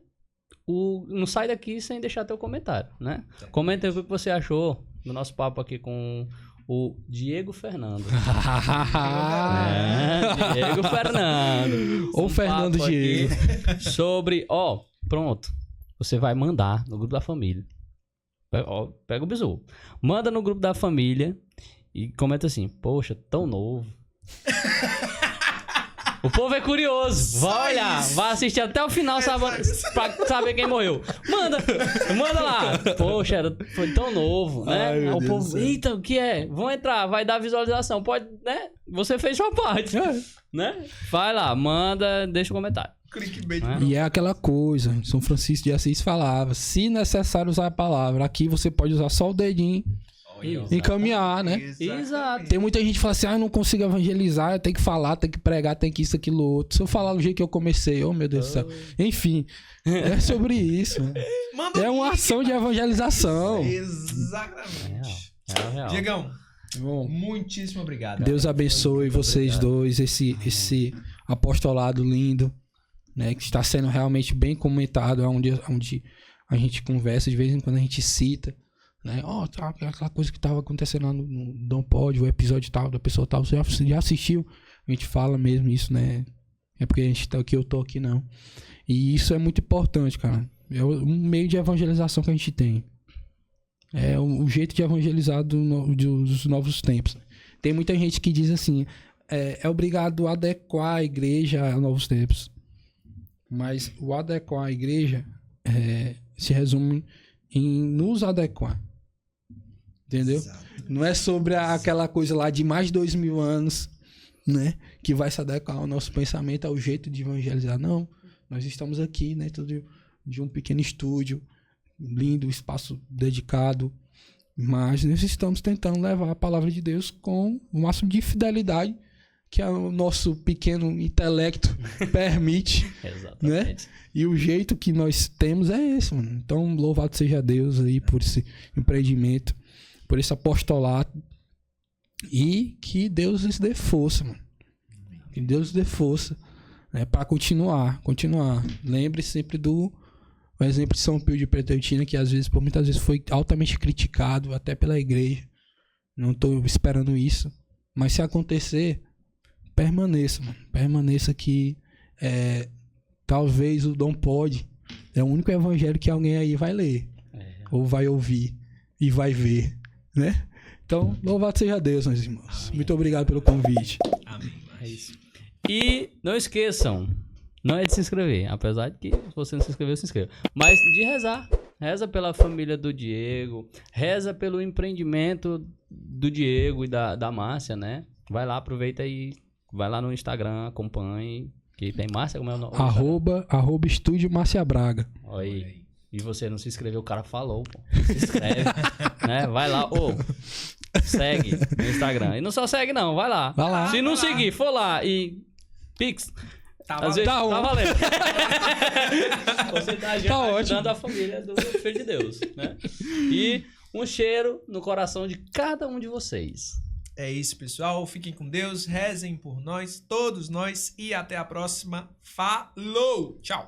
não sai daqui sem deixar teu comentário, né? Comenta aí o que você achou do nosso papo aqui com o Diego Fernando. Diego Fernando. Ou Fernando Diego. Sobre, pronto. Você vai mandar no grupo da família. Pega o bizu. Manda no grupo da família e comenta assim, poxa, tão novo. O povo é curioso. Vai olhar, vai assistir até o final pra saber quem morreu. Manda lá. Poxa, foi tão novo, né? Ai, o povo, eita, o que é? Vão entrar, vai dar visualização. Pode, né? Você fez sua parte, né? Vai lá, manda, deixa um comentário. Clickbait. E é aquela coisa, São Francisco de Assis falava, se necessário usar a palavra, aqui você pode usar só o dedinho. Encaminhar, né? Exato. Tem muita gente que fala assim, eu não consigo evangelizar, eu tenho que falar, tenho que pregar, tenho que isso, aquilo, outro. Se eu falar do jeito que eu comecei, meu Deus do céu. Enfim, é sobre isso. É uma ação de evangelização. Exatamente. Real. Diegão, muitíssimo obrigado. Deus abençoe vocês dois, esse apostolado lindo, né? Que está sendo realmente bem comentado, onde a gente conversa, de vez em quando a gente cita. Né? Aquela coisa que estava acontecendo lá no Dom Pod, o episódio tal, da pessoa tal, você já assistiu? A gente fala mesmo isso, né? É porque a gente tá aqui, eu tô aqui, não. E isso é muito importante, cara. É um meio de evangelização que a gente tem. É o jeito de evangelizar dos novos tempos. Tem muita gente que diz assim, é obrigado a adequar a igreja a novos tempos. Mas o adequar a igreja se resume em nos adequar. Entendeu? Exato. Não é sobre aquela coisa lá de mais de 2000 anos, né? Que vai se adequar ao nosso pensamento, ao jeito de evangelizar. Não. Nós estamos aqui dentro de um pequeno estúdio, lindo, espaço dedicado. Mas nós estamos tentando levar a palavra de Deus com o máximo de fidelidade que o nosso pequeno intelecto permite. Né? E o jeito que nós temos é esse, mano. Então, louvado seja Deus aí por esse empreendimento, por esse apostolado. E que Deus lhes dê força, mano. Que Deus lhes dê força, né, para continuar. Lembre sempre do exemplo de São Pio de Pietrelcina, que muitas vezes foi altamente criticado, até pela igreja. Não estou esperando isso. Mas se acontecer, permaneça, mano. Permaneça que talvez o Dom Pod é o único evangelho que alguém aí vai ler, ou vai ouvir e vai ver, né? Então, louvado seja Deus, meus irmãos. Amém. Muito obrigado pelo convite. Amém. É isso. E não esqueçam, não é de se inscrever, apesar de que se você não se inscreveu, se inscreva. Mas de rezar. Reza pela família do Diego, reza pelo empreendimento do Diego e da Márcia, né? Vai lá, aproveita e vai lá no Instagram, acompanhe. Que tem Márcia, como é o nome? @ Estúdio Márcia Braga. Olha aí. E você não se inscreveu, o cara falou, pô. Se inscreve, né? Vai lá, segue no Instagram. E não só segue, não, vai lá. Vai lá. Se não seguir, for lá e Pix, às vezes tá valendo. Você tá ajudando a família do Filho de Deus, né? E um cheiro no coração de cada um de vocês. É isso, pessoal. Fiquem com Deus, rezem por nós, todos nós, e até a próxima. Falou! Tchau!